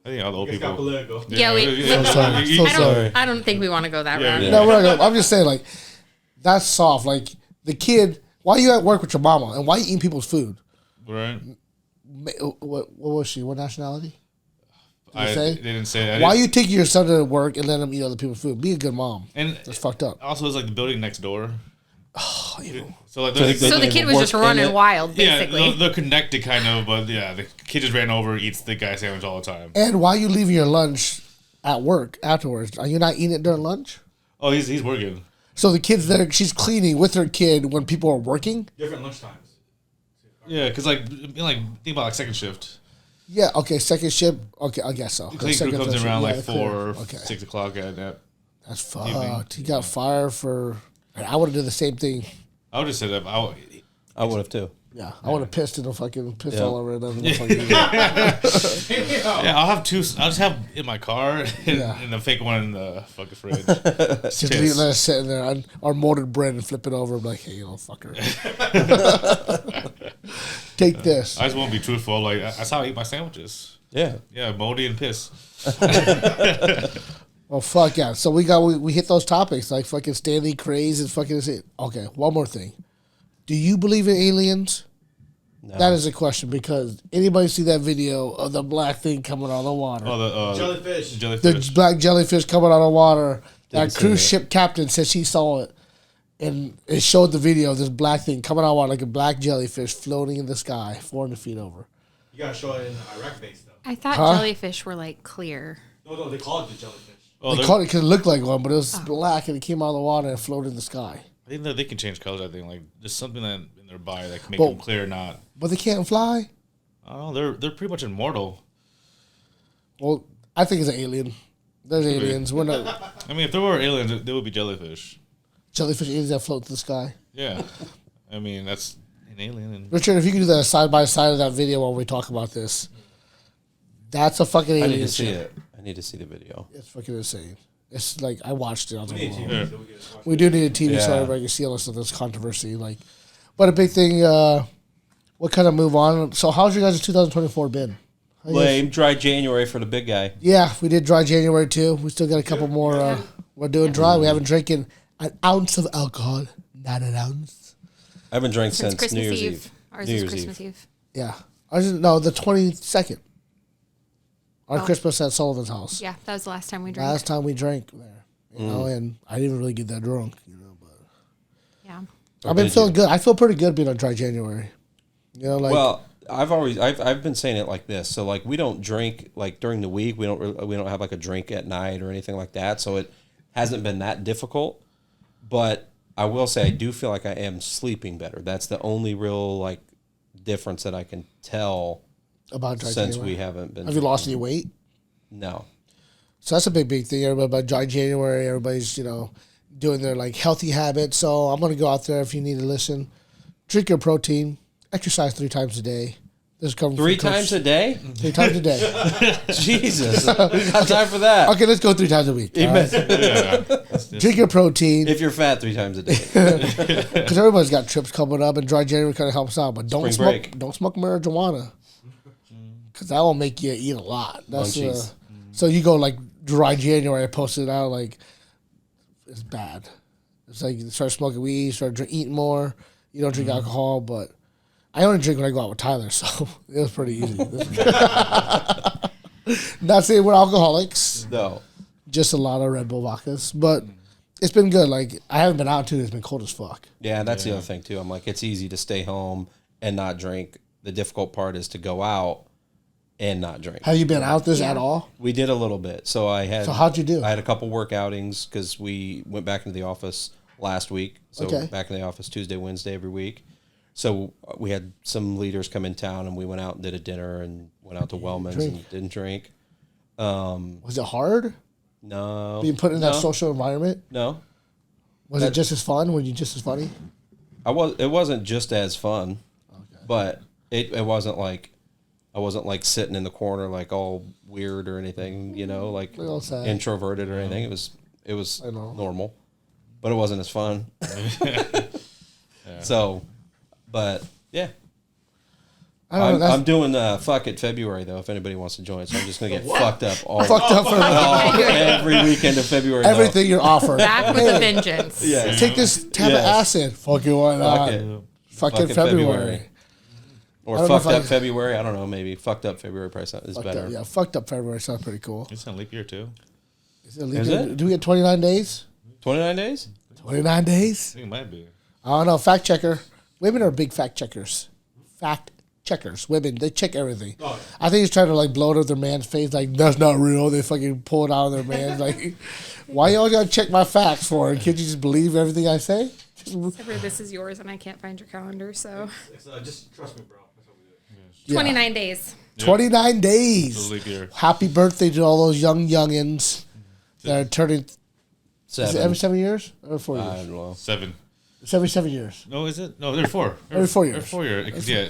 I think all the old It got people. political. Yeah, we. So sorry. So sorry. I don't think we want to go that Yeah, route. yeah. No, we're not gonna, I'm just saying, like, that's soft. Like the kid, why you at work with your mama and why you eating people's food? Right. What was she? What nationality? They say? didn't say that. Why you taking your son to work and letting him eat other people's food? Be a good mom. And That's fucked up. also, it's like the building next door. So like, they- So the kid was work just running in it. wild, yeah, basically. they're connected kind of, but yeah, the kid just ran over, eats the guy's sandwich all the time. And why you leaving your lunch at work afterwards? Are you not eating it during lunch? Oh, he's working. So the kid's there. She's cleaning with her kid when people are working. Different lunch times. Yeah, because think about like second shift. Yeah. Okay. Second shift. Okay. I guess so. Clean Second crew comes shift, around yeah, like clear. 4, Okay. 6 o'clock at that. That's fucked. He got fired for. I would have done the same thing. I would just say that. I would have too. Yeah, I would have pissed and fucking piss Yeah. all over it. Yeah, I'll have two. I'll just have in my car and the fake one in the fucking fridge. Just let us sit in there on our mortared bread and flip it over. I'm like, hey, you little fucker. Take this. I just won't be truthful. Like that's how I eat my sandwiches. Yeah. Yeah, moldy and piss. Well, fuck yeah. So we hit those topics like fucking Stanley, craze, and fucking. Okay, one more thing. Do you believe in aliens? No. That is a question because anybody see that video of the black thing coming out of the water? Oh, the Jellyfish. The black jellyfish coming out of the water. Didn't That cruise see it. ship captain said she saw it. And it showed the video of this black thing coming out of the water like a black jellyfish floating in the sky 400 feet over. You gotta show it in Iraq base though. I thought Huh? jellyfish were like clear. No, they call it the jellyfish. Oh, They called it because it looked like one, but it was black and it came out of the water and floated in the sky. I think that they can change colors. I think like there's something that in their body that can make Well- them clear or not. But they can't fly? Oh, they're pretty much immortal. Well, I think it's an alien. There's aliens. We're not I mean, if there were aliens, they would be jellyfish. jellyfish aliens that float through the sky. Yeah, I mean that's an alien. And Richard, if you could do that side by side of that video while we talk about this, that's a fucking alien. I need to see ship. it. I need to see the video. It's fucking insane. It's like I watched it. I was like, whoa. yeah. We do need a TV so Yeah. everybody can see all this stuff. This controversy, like, but a big thing. What kind of move on? So, how's your guys' 2024 been? How you guys- Lame, dry January for the big guy. Yeah, we did dry January too. We still got a couple more. We're doing dry. We haven't drinking an ounce of alcohol. Not an ounce. I haven't drank Since since Christmas New Year's Eve. Eve. Ours New is Year's Christmas Eve. Eve. Yeah, no, the 22nd. Our Christmas at Sullivan's house. Yeah, that was the last time we drank. Last time we drank there, you know, and I didn't really get that drunk, you know. But Yeah. I've been did feeling good. I feel pretty good being on dry January. You know, like Well, I've been saying it like this. So like we don't drink like during the week. We don't have like a drink at night or anything like that. So it hasn't been that difficult. But I will say I do feel like I am sleeping better. That's the only real like difference that I can tell about dry since January. we haven't been. Have you lost any weight? No. So that's a big thing. Everybody about dry January. Everybody's doing their like healthy habits. So I'm gonna go out there if you need to listen. Drink your protein. Exercise 3 times a day. This is coming from 3 Coach. times a day? 3 times a day. Jesus. We got time for that. Okay, let's go 3 times a week. all right? Drink your protein If you're fat 3 times a day. because everybody's got trips coming up, and dry January kind of helps out. But don't Spring smoke. break. Don't smoke marijuana because that will make you eat a lot. That's Munchies. so you go like dry January. I posted it out like it's bad. It's like you start smoking weed, you start eating more. You don't drink alcohol, but I only drink when I go out with Tyler, so it was pretty easy. Not saying we're alcoholics, No. just a lot of Red Bull vodkas, but it's been good. Like I haven't been out too. It's been cold as fuck. Yeah, that's the other thing too. I'm like, it's easy to stay home and not drink. The difficult part is to go out and not drink. Have you been out this Yeah. at all? We did a little bit. So how'd you do? I had a couple work outings because we went back into the office last week. So Okay. back in the office Tuesday, Wednesday every week. So we had some leaders come in town and we went out and did a dinner and went out to Wellman's and didn't drink. Was it hard No. being put in no, that social environment? No. Was it just as fun? Were you just as funny? It wasn't just as fun, but it wasn't like I wasn't like sitting in the corner like all weird or anything, like Like all sad. introverted or anything. It was I know. normal, but it wasn't as fun. So, but yeah, I don't know. I'm doing fuck it February though. If anybody wants to join, so I'm just gonna get fucked up all Fucked up for every weekend of February. though. everything you're offered. Back with a vengeance. Yeah. Take this tab Yes. of acid. Fucking why not? Fuck it. Fucking Fuck it February. Or I don't know fucked if I- up February. I don't know. Maybe fucked up February probably is Fucked better. up, yeah, fucked up February sounds pretty cool. It's a leap year too. Is it, Is it? Do we get 29 days? 29 days. 29 I days? think it might be. I don't know. Fact checker. Women are big fact checkers. Fact checkers. Women, they check everything. I think he's trying to like blow it up their man's face. Like, that's not real. They fucking pull it out of their man's. Like, why you always gotta check my facts for? Can't you just believe everything I say? Except for this is yours, and I can't find your calendar. So Just trust me, bro. That's what we do. Yeah. 29 days. 29 It's a days. leap year. Happy birthday to all those youngins that are turning. Is it every 7. 7 years or 4 I years? don't know. 7. It's every 7 years. No, is it? No, they're 4. Every 4 years. Every 4 years. Yeah.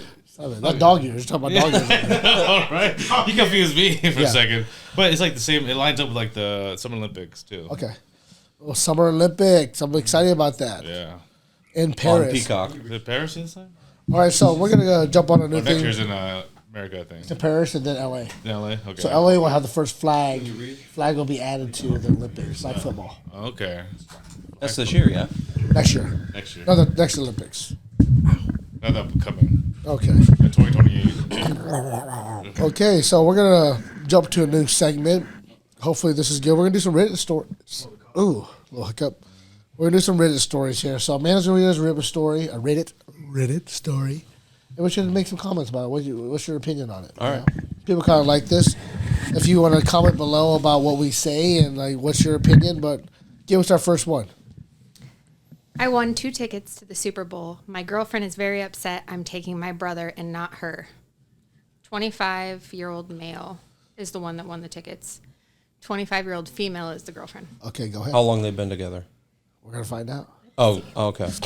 Not dog years. You're talking about dog years. All right. You confused me for Yeah. a second. But it's like the same. It lines up with like the Summer Olympics too. Okay. Well, Summer Olympics. I'm excited about that. Yeah. In On Paris. Peacock. Is it Paris this time? All right, so we're going to jump on a new Next thing. year's in America, I think. To Paris and then LA. In LA? Okay. So LA will have the first flag. Flag will be added to the Olympics, like football. Okay. That's this year, yeah. Next year. Next year. No, the next Olympics. Not upcoming. Okay. In 2028. Okay, so we're going to jump to a new segment. Hopefully this is good. We're going to do some Reddit stories. Ooh, little hiccup. We're going to do some Reddit stories here. So Amanda's going to read us a Reddit story, Reddit story. And we should make some comments about it. What's your opinion on it? All right. People kind of like this. If you want to comment below about what we say and like what's your opinion, but give us our first one. I won 2 tickets to the Super Bowl. My girlfriend is very upset I'm taking my brother and not her. 25-year-old male is the one that won the tickets. 25-year-old female is the girlfriend. Okay, go ahead. How long they been together? We're going to find out. Oh, okay. It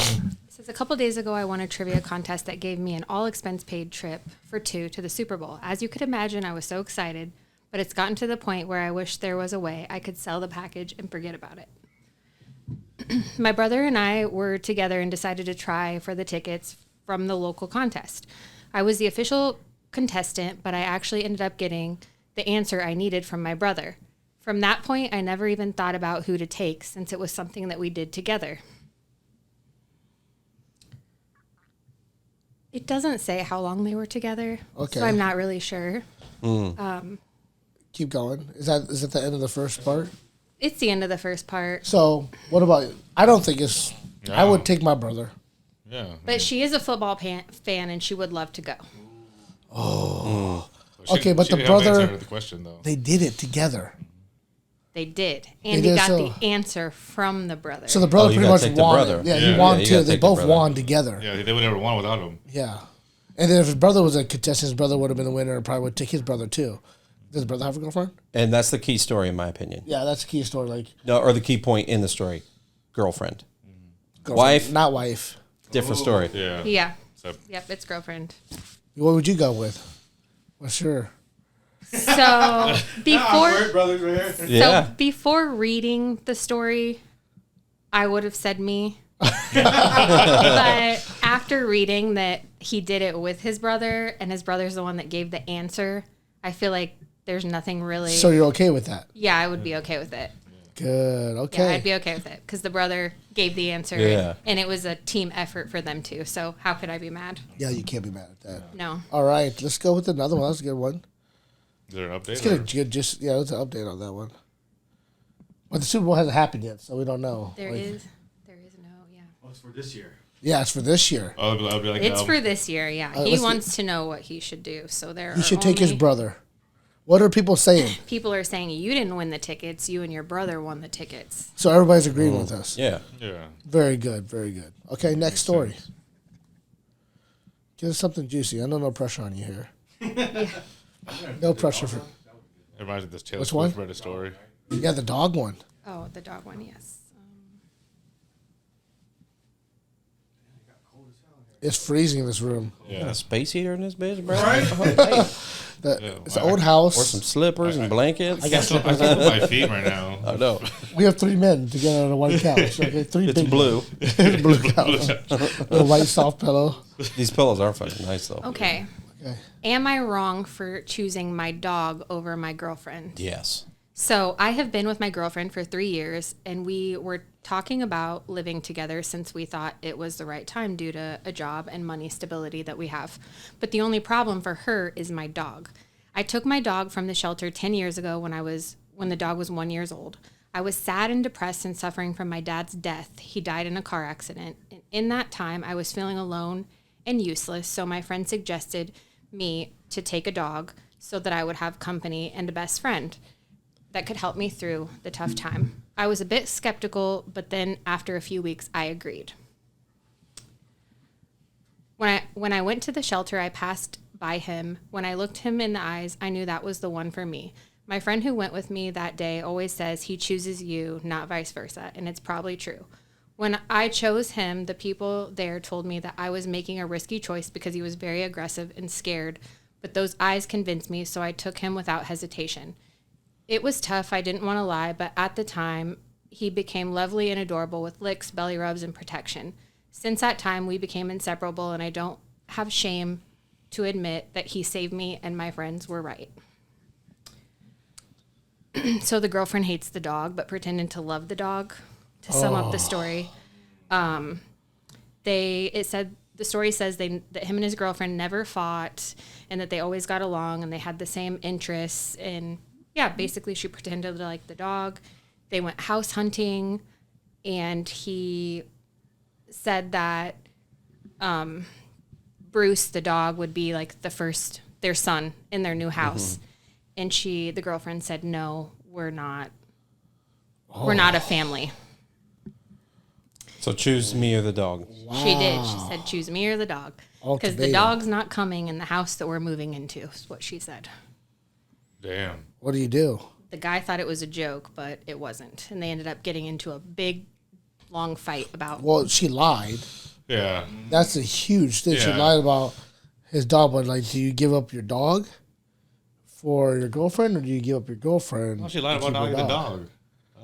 says, a couple days ago, I won a trivia contest that gave me an all-expense-paid trip for 2 to the Super Bowl. As you could imagine, I was so excited, but it's gotten to the point where I wish there was a way I could sell the package and forget about it. My brother and I were together and decided to try for the tickets from the local contest. I was the official contestant, but I actually ended up getting the answer I needed from my brother. From that point, I never even thought about who to take since it was something that we did together. It doesn't say how long they were together, Okay. so I'm not really sure. Keep going. Is that the end of the first part? It's the end of the first part. So, what about you? I don't think it's... I No. would take my brother. Yeah. But she is a football fan, and she would love to go. Okay, but she the didn't have an brother- answer to the question though. They did it together. They did. And They he did, got so- the answer from the brother. So the brother you pretty gotta much take the won. brother. Yeah, Yeah, he won you too. gotta They take the both brother. won together. Yeah, they would never won without him. Yeah. And then if his brother was a contestant, his brother would have been the winner and probably would take his brother too. Does his brother have a girlfriend? And that's the key story, in my opinion. Yeah, that's a key story. Like No, or the key point in the story. Girlfriend. girlfriend, Wife? not wife. Different story. Yeah. Yeah. So, Yep, it's girlfriend. What would you go with? Well, sure. So before brothers right here. Yeah. so before reading the story, I would have said me. But after reading that he did it with his brother and his brother's the one that gave the answer, I feel like there's nothing really. So you're okay with that? Yeah, I would be okay with it. Good. Yeah, Okay. I'd be okay with it because the brother gave the answer, Yeah. and it was a team effort for them too. So how could I be mad? Yeah, you can't be mad at that. No. All right, let's go with another one. That's a good one. is there an update? Let's get a or- good, let's an update on that one. But the Super Bowl hasn't happened yet, so we don't know. There Like, is no, yeah. Oh, it's for this year. Yeah, it's for this year. Oh, it'll be like It's for this year, yeah. He let's wants to know what he should do. So there He are should take his only- brother. What are people saying? People are saying you didn't win the tickets, you and your brother won the tickets. So everybody's agreeing with us. Yeah. Yeah. Very good, very good. Okay, next story. Give us something juicy. I know no pressure on you here. No pressure for. It reminds me of this Taylor Which one? Swift Reddit story. Yeah, the dog one. Oh, the dog one, yes. It's freezing in this room. Got a space heater in this bitch, bro. It's an old house. Or some slippers and blankets. I can't put my feet right now. I know. We have 3 men together on a one couch. Okay, 3 It's big blue. blue couch. A white soft pillow. These pillows are fucking nice, though. Okay. Okay. Am I wrong for choosing my dog over my girlfriend? Yes. So I have been with my girlfriend for 3 years, and we were talking about living together since we thought it was the right time due to a job and money stability that we have. But the only problem for her is my dog. I took my dog from the shelter 10 years ago when the dog was 1 year old. I was sad and depressed and suffering from my dad's death. He died in a car accident. And in that time, I was feeling alone and useless, so my friend suggested me to take a dog so that I would have company and a best friend that could help me through the tough time. I was a bit skeptical, but then after a few weeks, I agreed. When I went to the shelter, I passed by him. When I looked him in the eyes, I knew that was the one for me. My friend who went with me that day always says he chooses you, not vice versa, and it's probably true. When I chose him, the people there told me that I was making a risky choice because he was very aggressive and scared, but those eyes convinced me, so I took him without hesitation. It was tough, I didn't want to lie, but at the time, he became lovely and adorable with licks, belly rubs, and protection. Since that time, we became inseparable, and I don't have shame to admit that he saved me and my friends were right. So the girlfriend hates the dog, but pretended to love the dog. To sum up the story, the story says that him and his girlfriend never fought, and that they always got along, and they had the same interests. And yeah, basically, she pretended to like the dog. They went house hunting, and he said that Bruce, the dog, would be like their son in their new house. And the girlfriend said, "No, we're not. We're not a family." So choose me or the dog. Wow. She did. She said, "Choose me or the dog." Because the dog's not coming in the house that we're moving into, is what she said. Damn. What do you do? The guy thought it was a joke, but it wasn't. And they ended up getting into a big, long fight about... Well, she lied. Yeah. That's a huge thing. She Yeah. lied about his dog, but like, do you give up your dog for your girlfriend, or do you give up your girlfriend? Well, she lied to about keep not your liking the dog.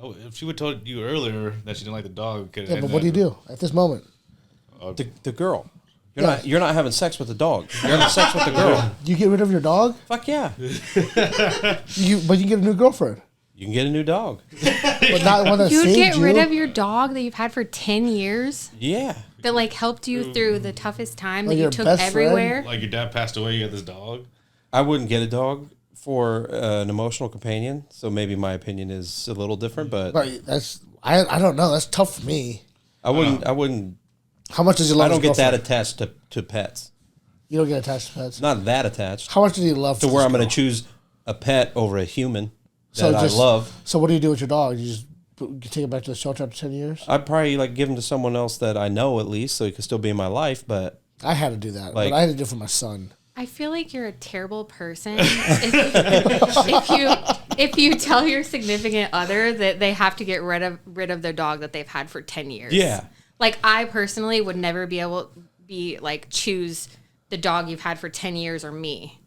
Oh, if she would have told you earlier that she didn't like the dog, Yeah, but what do you do at this moment? The girl. You're not having sex with the dog. You're having sex with the girl. Do you get rid of your dog? Fuck yeah. But you get a new girlfriend. You can get a new dog. But not one that You'd saved get you. rid of your dog that you've had for 10 years? Yeah. That like helped you through the toughest time Like that you your took best everywhere? Like your dad passed away, you got this dog. I wouldn't get a dog for an emotional companion, so maybe my opinion is a little different, but Right, I don't know. That's tough for me. I wouldn't How much does he love I don't his get that girlfriend? attached to pets. You don't get attached to pets. Not that attached. How much does he love To this where I'm going girl? to choose a pet over a human that I love. So what do you do with your dog? You just take it back to the shelter after 10 years? I'd probably like give him to someone else that I know at least, so he could still be in my life. But I had to do that, Like- but I had to do it for my son. I feel like you're a terrible person if you tell your significant other that they have to get rid of their dog that they've had for 10 years. Yeah. Like I personally would never be able to choose the dog you've had for 10 years or me.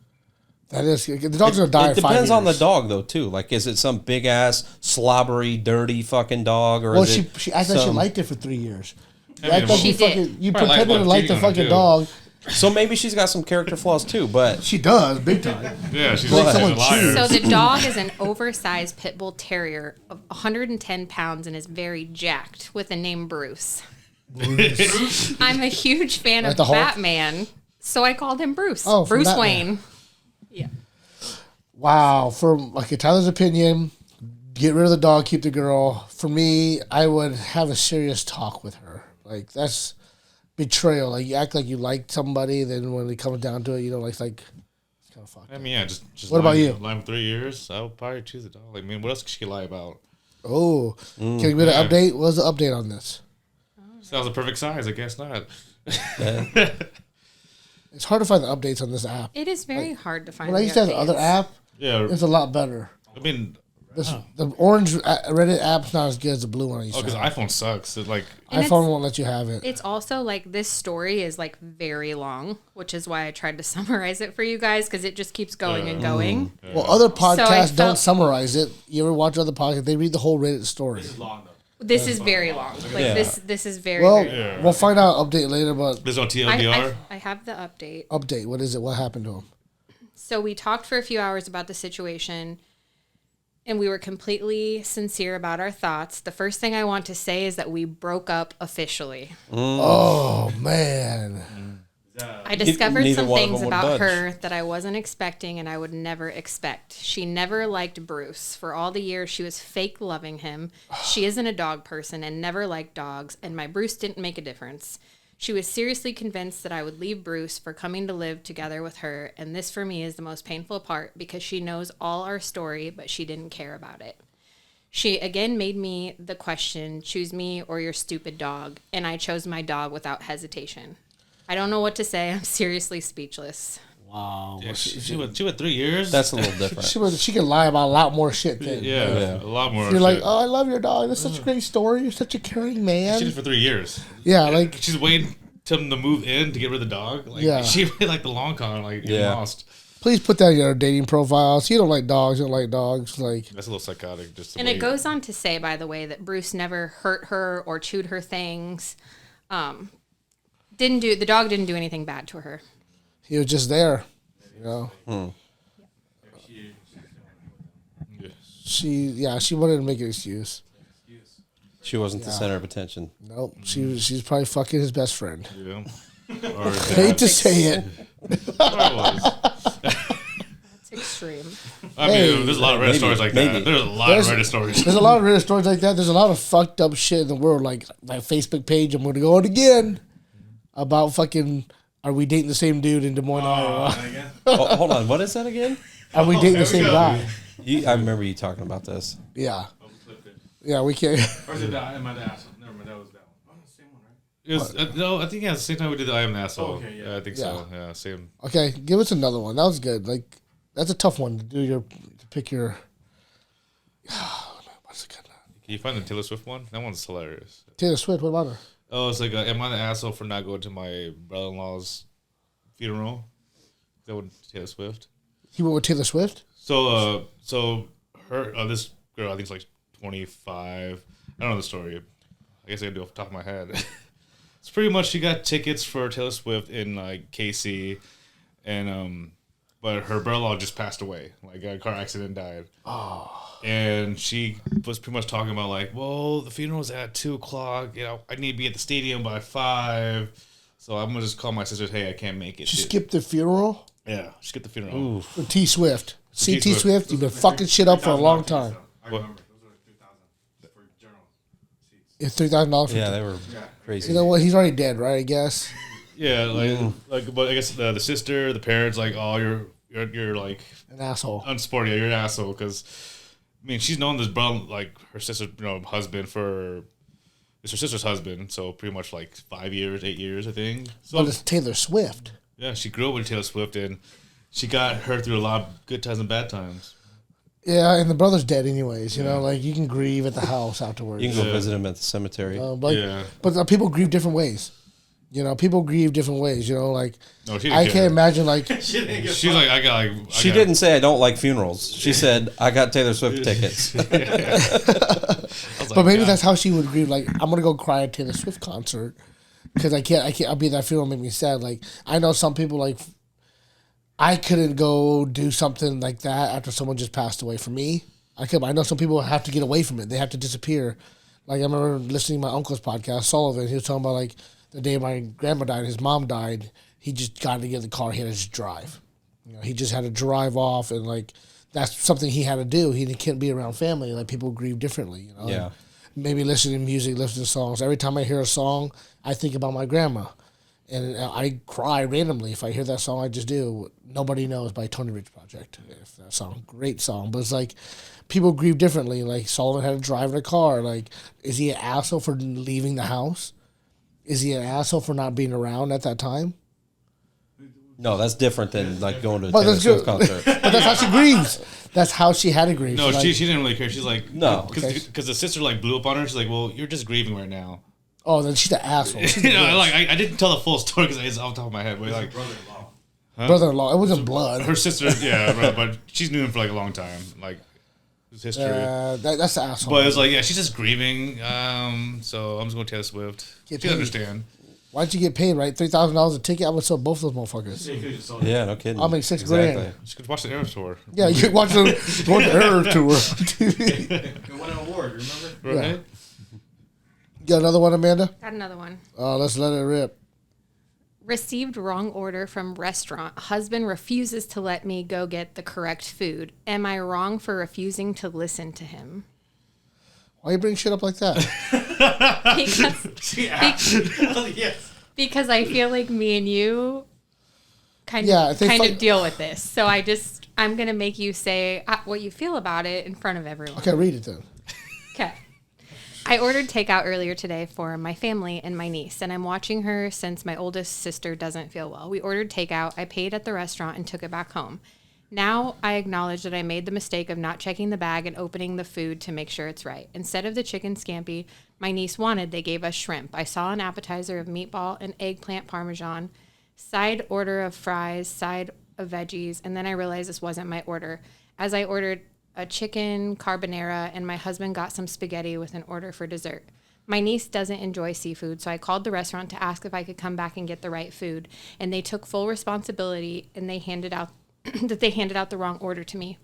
That is, the dog's gonna die. it in 5 depends on the years. dog though too. Like, is it some big ass slobbery, dirty fucking dog, or Well, is she it acted like she some- liked it for 3 years. You I mean, act like She you did. fucking, you Probably pretended to like like the cheating on her, fucking too. dog. So maybe she's got some character flaws too. But She does, big time. Yeah, she's Like a someone liar. So the dog is an oversized pit bull terrier of 110 pounds and is very jacked with the name Bruce. I'm a huge fan Like of the Hulk? Batman, so I called him Bruce. Oh, from Bruce Batman. Wayne. Yeah. Wow. For Tyler's opinion, get rid of the dog, keep the girl. For me, I would have a serious talk with her. Like, that's betrayal. Like, you act like you like somebody, then when it comes down to it, you know, like it's kind of fucked. I mean, yeah, just What about you? Lying for 3 years, I would probably choose the dog. Like, man, what else could she lie about? Oh, can we get an update? What's the update on this? Sounds a perfect size. I guess not. It's hard to find the updates on this app. It is very hard to find. When I used to have the other updates. app, Yeah, it's a lot better. I mean, The orange Reddit app's not as good as the blue one I used oh, to because have. iPhone sucks. It's like, And iPhone won't let you have it. It's also like this story is like very long, which is why I tried to summarize it for you guys because it just keeps going and going. Well, other podcasts don't felt- summarize it. You ever watch other podcasts? They read the whole Reddit story. This is very long. Like Yeah. this is very. Well, very we'll find out update later, but there's no I, TLDR. I have the update. update. What is it? What happened to him? So we talked for a few hours about the situation and we were completely sincere about our thoughts. The first thing I want to say is that we broke up officially. Oh man. I discovered neither some one of things them would about budge. her that I wasn't expecting and I would never expect. She never liked Bruce. For all the years she was fake loving him. She isn't a dog person and never liked dogs, and my Bruce didn't make a difference. She was seriously convinced that I would leave Bruce for coming to live together with her, and this for me is the most painful part because she knows all our story, but she didn't care about it. She again made me the question, choose me or your stupid dog, and I chose my dog without hesitation. I don't know what to say. I'm seriously speechless. Wow. Yeah, she went 3 years. That's a little different. She can lie about a lot more shit than. yeah, a lot more. You're like, shit. oh, I love your dog. That's such a great story. You're such a caring man. She did it for 3 years. Yeah, like She's waiting till him to move in to get rid of the dog. Like, Yeah. she made like the long con, like getting lost. please put that in your dating profile. So you don't like dogs. You don't like dogs. Like That's a little psychotic. Just And it goes on to say, by the way, that Bruce never hurt her or chewed her things. The dog didn't do anything bad to her. he was just there. You know. She wanted to make an excuse. She wasn't the center of attention. Nope. She's probably fucking his best friend. Yeah. Or Hate to say it. It's extreme. I mean, there's a lot of Reddit stories like that. There's a lot of Reddit stories. There's a lot of Reddit stories like that. There's a lot of fucked up shit in the world. Like my Facebook page, I'm going to go on again about fucking. Are we dating the same dude in Des Moines, Iowa? Oh, hold on. What is that again? Are we dating the same guy? I remember you talking about this. Yeah. Yeah, we can't. Or is it Am I the Asshole? Never mind, that was that one. Oh, the same one, right? It was, no, I think the same time we did the I Am the Asshole. Oh, okay, yeah. I think so. Yeah, same. Okay, give us another one. That was good. Like, that's a tough one to do. To pick your. What's it called? Can you find the Taylor Swift one? That one's hilarious. Taylor Swift. What about her? Oh, it's like, am I the asshole for not going to my brother-in-law's funeral? That one, Taylor Swift. He went with Taylor Swift. So her, this girl, I think it's like 25. I don't know the story. I guess I can do it off the top of my head. It's pretty much she got tickets for Taylor Swift in like KC, and but her brother-in-law just passed away. Like got a car accident, died. Oh. And she was pretty much talking about like, well, the funeral's at 2:00. You know, I need to be at the stadium by 5. So I'm gonna just call my sisters. Hey, I can't make it. She skipped the funeral Yeah, skip the funeral. with T Swift. See T Swift. Swift. You've been fucking shit up for a long time. I remember. Those were like 3,000 for general seats. It's $3,000. Yeah, they were crazy. You know what? He's already dead, right? I guess. Yeah, like, but I guess the sister, the parents, like, oh, you're like An asshole. unsporty. You're an asshole because, I mean, she's known this brother, like her sister, husband for. It's her sister's husband, so pretty much like 5 years, 8 years, I think. So But it's Taylor Swift. yeah, she grew up with Taylor Swift, and she got her through a lot of good times and bad times. Yeah, and the brother's dead anyways. You know, like you can grieve at the house afterwards. You can go visit him at the cemetery. But people grieve different ways. You know, people grieve different ways. You know, like No, she didn't I care. can't imagine like She's like, I got like. She didn't say I don't like funerals. She said I got Taylor Swift tickets. But maybe that's how she would grieve. Like, I'm gonna go cry at Taylor Swift concert because I can't. I'll be at that funeral. Make me sad. Like, I know some people like. I couldn't go do something like that after someone just passed away. For me, I know some people have to get away from it. They have to disappear. Like I remember listening to my uncle's podcast, Sullivan. He was talking about like the day my grandma died, his mom died. He just got to get in the car. He had to just drive. You know, he just had to drive off, and like that's something he had to do. He can't be around family. Like people grieve differently. You know. Yeah. Maybe listening to music, listening to songs. Every time I hear a song, I think about my grandma. And I cry randomly if I hear that song. I just do. Nobody Knows by Tony Rich Project. If that song, great song. But it's like people grieve differently. Like Sullivan had to drive in a car. Like, is he an asshole for leaving the house? Is he an asshole for not being around at that time? No, that's different than like going to a But Taylor that's Swift good. concert. But that's how she grieves. That's how she had to grieve. No, She's she like, didn't really care. She's like, No. because the sister like blew up on her. She's like, well, you're just grieving right now. oh, then she's an asshole. She's You a know, bitch. like I didn't tell the full story because it's off the top of my head. But like Brother-in-law. brother-in-law. It wasn't blood. her sister, yeah, but she's knew him for like a long time. Like his history. That's the asshole. But it's like, yeah, she's just grieving. So I'm just going to Taylor Swift. Get She paid. understand. Why'd you get paid, right? $3,000 a ticket? I would sell both of those motherfuckers. You could've just sold it. Yeah, no kidding. I'll make $6 grand. She could watch the Eras tour. Yeah, you watch the Earth tour on TV. It won an award, remember? Right? Got another one, Amanda? Got another one. Let's let it rip. Received wrong order from restaurant. Husband refuses to let me go get the correct food. Am I wrong for refusing to listen to him? Why you bring shit up like that? Because I feel like me and you kind Yeah, of they kind fight- of deal with this. So I'm gonna make you say what you feel about it in front of everyone. Okay, read it then. Okay. I ordered takeout earlier today for my family and my niece, and I'm watching her since my oldest sister doesn't feel well. We ordered takeout, I paid at the restaurant, and took it back home. Now I acknowledge that I made the mistake of not checking the bag and opening the food to make sure it's right. Instead of the chicken scampi my niece wanted, they gave us shrimp. I saw an appetizer of meatball and eggplant parmesan, side order of fries, side of veggies, and then I realized this wasn't my order. As I ordered a chicken carbonara, and my husband got some spaghetti with an order for dessert. My niece doesn't enjoy seafood, so I called the restaurant to ask if I could come back and get the right food, and they took full responsibility, and they handed out the wrong order to me.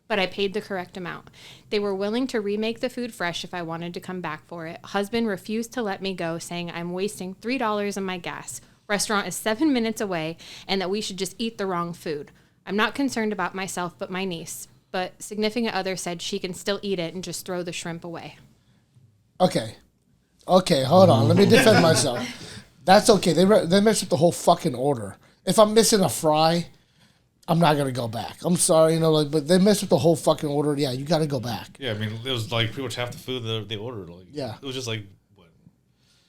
But I paid the correct amount. They were willing to remake the food fresh if I wanted to come back for it. Husband refused to let me go, saying I'm wasting $3 on my gas. Restaurant is 7 minutes away, and that we should just eat the wrong food. I'm not concerned about myself, but my niece. But significant other said she can still eat it and just throw the shrimp away. Okay, hold on. Let me defend myself. That's okay. They messed up the whole fucking order. If I'm missing a fry, I'm not gonna go back. I'm sorry, but they messed up the whole fucking order. Yeah, you got to go back. Yeah, I mean, it was like pretty much half the food that they ordered. Like, yeah, it was just like what?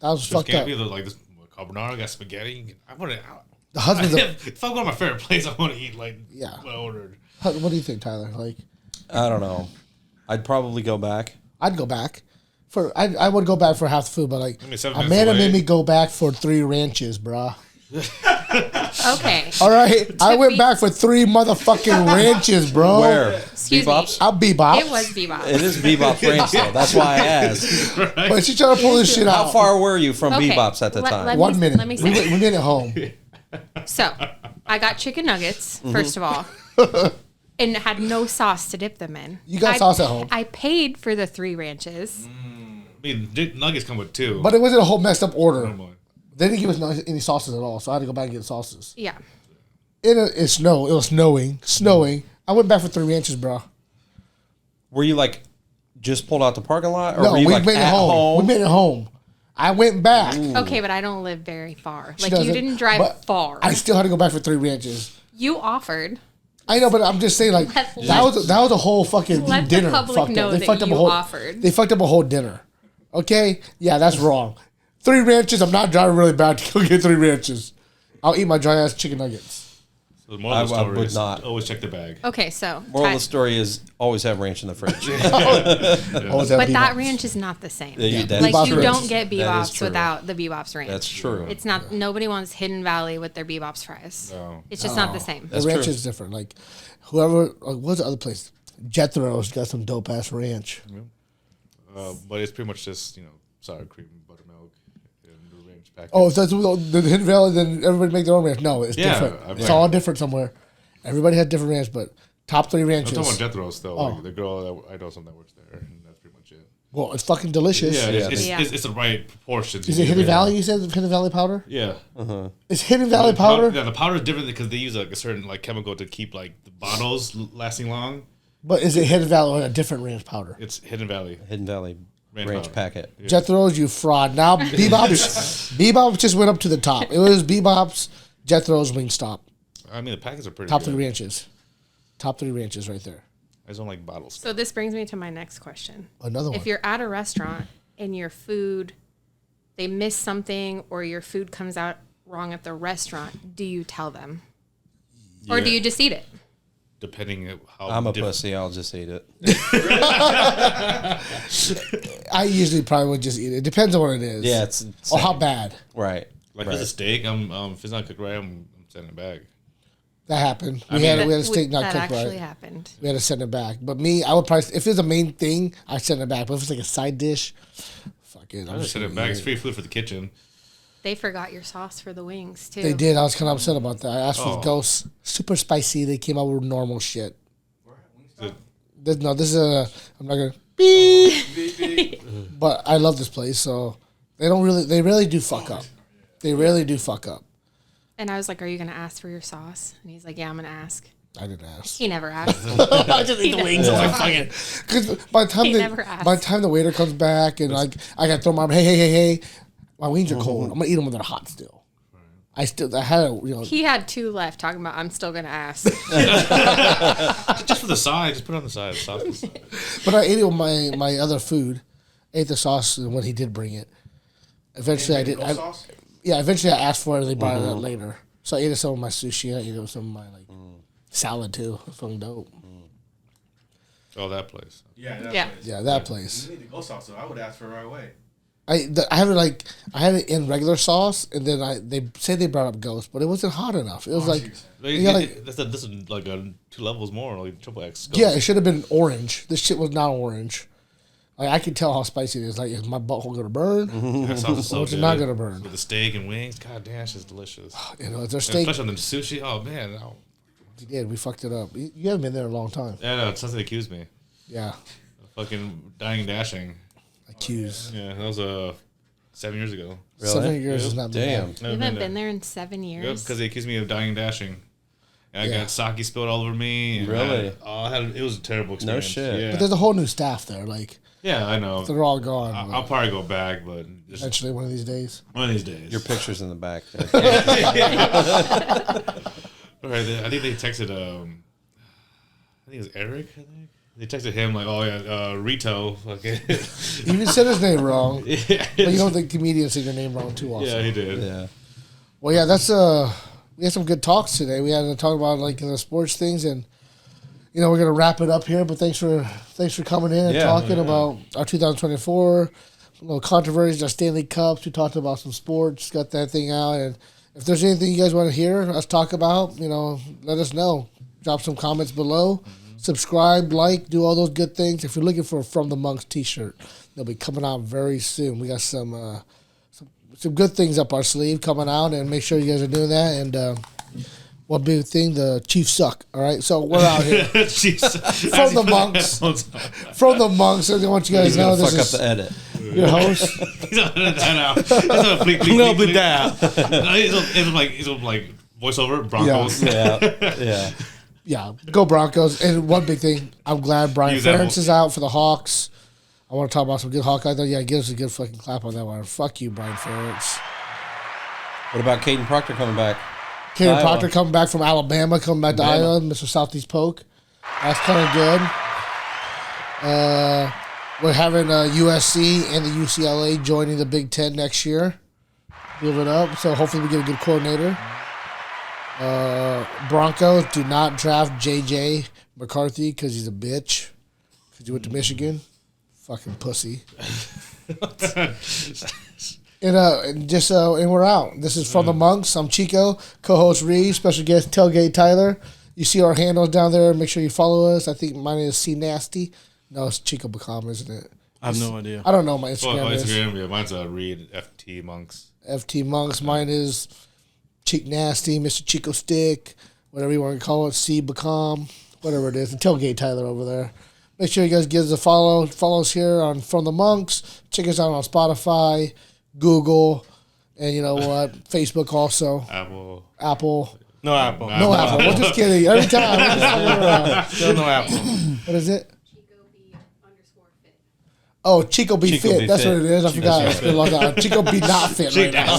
That was fucked up. Like this carbonara, got spaghetti. I want to. The husband's if I go to my favorite place, I want to eat what I ordered. What do you think, Tyler? Like, I don't know. I'd probably go back. I'd go back. I would go back for half the food, but like a man made me go back for 3 ranches, bruh. Okay. All right. I went back for 3 motherfucking ranches, bro. Where? Excuse Bebop's? I'll Bebop. It was Bebop. It is Bebop's ranch, though. That's why I asked. But she trying to pull this shit out. How far were you from Okay. Bebop's at the time? 1 minute. Let me we say. made it home. So, I got chicken nuggets, first of all, and had no sauce to dip them in. You got sauce at home. I paid for the 3 ranches. I mean, nuggets come with 2. But it wasn't a whole messed up order. Oh, boy. They didn't give us any sauces at all, so I had to go back and get sauces. Yeah. It was snowing. I went back for 3 ranches, bro. Were you like just pulled out the parking lot, or No, were we you like made it at home. We made it home. I went back. Okay, but I don't live very far. She Like, you doesn't, didn't drive but far. I still had to go back for 3 ranches. You offered. I know, but I'm just saying, like that was a whole fucking Let the dinner. public fucked know up. They that fucked up you a whole. offered. They fucked up a whole dinner. Okay, yeah, that's wrong. 3 ranches. I'm not driving really bad to go get 3 ranches. I'll eat my dry ass chicken nuggets. So the moral of the I story would is not. always check the bag. Okay, so. Moral of the story is always have ranch in the fridge. Always have But that Bebop's. ranch is not the same. That's Like, you true. don't get That is Bebop's true. without the Bebop's ranch. That's true. It's not. Nobody wants Hidden Valley with their Bebop's fries. No. It's just not the same. The ranch true. is different. Like whoever. What's the other place? Jethro's got some dope ass ranch. But it's pretty much just sour cream, buttermilk, and the ranch packet. Oh, if that's the Hidden Valley, then everybody make their own ranch. No, it's Yeah, different. I've It's heard. all different somewhere. Everybody had different ranch, but top 3 I'm ranches. talking about Jethro's though. Oh. Like, the girl that I know something that works there, and that's pretty much it. Well, it's fucking delicious. Yeah, Yeah. it's the right proportions. Is it Hidden Valley? You said Hidden Valley powder? Yeah. It's Hidden Valley powder, Yeah, the powder is different because they use a certain chemical to keep the bottles lasting long. but is it Hidden Valley or a different ranch powder? It's Hidden Valley. Hidden Valley Ranch ranch powder. packet. Yeah. Jethro's, you fraud. Now Bebop's just went up to the top. It was Bebop's, Jethro's, Wingstop. I mean, the packets are pretty Top good. 3 ranches. Top 3 ranches right there. I just don't like bottles. So this brings me to my next question. Another one. If you're at a restaurant and your food, they miss something or your food comes out wrong at the restaurant, do you tell them? Or do Yeah. you just eat it? Depending on how I'm a different- pussy. I'll just eat it. I usually probably would just eat it. It depends on what it is. Yeah, it's Or how bad. right. Like right. if it's a steak, if it's not cooked right, I'm sending it back. That happened. We had a steak not that cooked actually right. happened. We had to send it back. But me, I would probably, if it's a main thing, I'd send it back. But if it's like a side dish, fuck it. I just send it back. It's free food for the kitchen. They forgot your sauce for the wings too. They did. I was kind of upset about that. I asked for Oh. ghosts. Super spicy. They came out with normal shit. The- This is a, I'm not going to beep. But I love this place. So they really do fuck up. They really do fuck up. And I was like, "Are you going to ask for your sauce?" And he's like, "Yeah, I'm going to ask." I didn't ask. He never asked. I just ate the wings. I was like, fuck it. Because by the time the waiter comes back and like I got to throw my arm, hey, my wings are cold. I'm gonna eat them when they're hot still. I had He had 2 left. Talking about, I'm still going to ask. Just for the side. Just put it on the side. Sauce on the side. but I ate it with my other food. ate the sauce when he did bring it. Eventually, I did. Sauce? Eventually I asked for it, and they brought it out later. So I ate some of my sushi. I ate it with some of my salad too. It was fucking dope. Oh, that place. Yeah, that Yeah. place. Yeah, that place. You need the ghost sauce, so I would ask for it right away. I had it in regular sauce, and then they say they brought up ghost, but it wasn't hot enough. It was This is like a 2 levels more, like triple X. yeah, it should have been orange. This shit was not orange. Like I can tell how spicy it is. Like, is my butthole gonna burn? That sounds so Or it's good. not gonna burn. With the steak and wings. God damn, it's delicious. You know, it's their And steak. especially on the sushi. Oh, man. No. We did. We fucked it up. You haven't been there in a long time. Yeah, no, it's something they accused me. Yeah, Fucking dying and dashing. accused. Yeah, that was 7 years ago. Really? 7 years has Yep. not been Damn. bad. You haven't been there in 7 years. Because they accused me of dying and dashing. And I Yeah. got sake spilled all over me. And Really? it was a terrible experience. shit. Yeah, But there's a whole new staff there. Like yeah, I know. they're all gone. I'll probably go back, but just Eventually, one of these days. one of these days. Your picture's in the back there. All right, I think they texted. I think it was Eric. I think they texted him like, "Oh yeah, Rito." Okay. You even said his name wrong. Yeah, But you don't think comedians say your name wrong too often. yeah, he did. Yeah. Well, yeah, that's we had some good talks today. We had to talk about like the sports things, and we're gonna wrap it up here. But thanks for coming in and Yeah, talking about our 2024 little controversies, our Stanley Cups. We talked about some sports, got that thing out, and if there's anything you guys want to hear us talk about, let us know. Drop some comments below. Subscribe, like, do all those good things. If you're looking for a From the Monks t-shirt, they'll be coming out very soon. We got some good things up our sleeve coming out, and make sure you guys are doing that. And one big thing, the Chiefs suck. All right, so we're out here from the Monks. From the Monks. I want you guys He's to know gonna this fuck up is the edit. your host. He's gonna bleep that out. He's like voiceover Broncos. Yeah. Yeah, go Broncos. And one big thing, I'm glad Brian Use that Ferentz is out for the Hawks. I want to talk about some good Hawkeye. Yeah, give us a good fucking clap on that one. Fuck you, Brian Ferentz. What about Caden Proctor coming back? Kaden Iowa. Proctor coming back from Alabama, coming back to Alabama. Iowa, Mr. Southeast Polk. That's kind of good. We're having USC and the UCLA joining the Big Ten next year. Move it up. So hopefully we get a good coordinator. Broncos do not draft J.J. McCarthy because he's a bitch. Because he went to Michigan. Fucking pussy. And we're out. This is From the Monks. I'm Chico, co-host Reed, special guest Tailgate Tyler. You see our handles down there. Make sure you follow us. I think mine is C Nasty. No, it's Chico Bacam, isn't it? I have no idea. I don't know what my Well, Instagram is. Instagram, yeah, mine's Reed FTmonks. FT Monks. Mine is Cheek Nasty, Mr. Chico Stick, whatever you want to call it. C Bacam, whatever it is. And Tailgate Tyler over there. Make sure you guys give us a follow. Follow us here on From the Monks. Check us out on Spotify, Google, and you know what? Facebook also. Apple. No Apple. No Apple. We're just kidding. Every time. We're just fucking around. Still no Apple. What is it? Chico_fit. Oh, Chico Be Chico Fit. Be That's Fit. what it is. I forgot. It's been a long time. Chico Be Not Fit right now.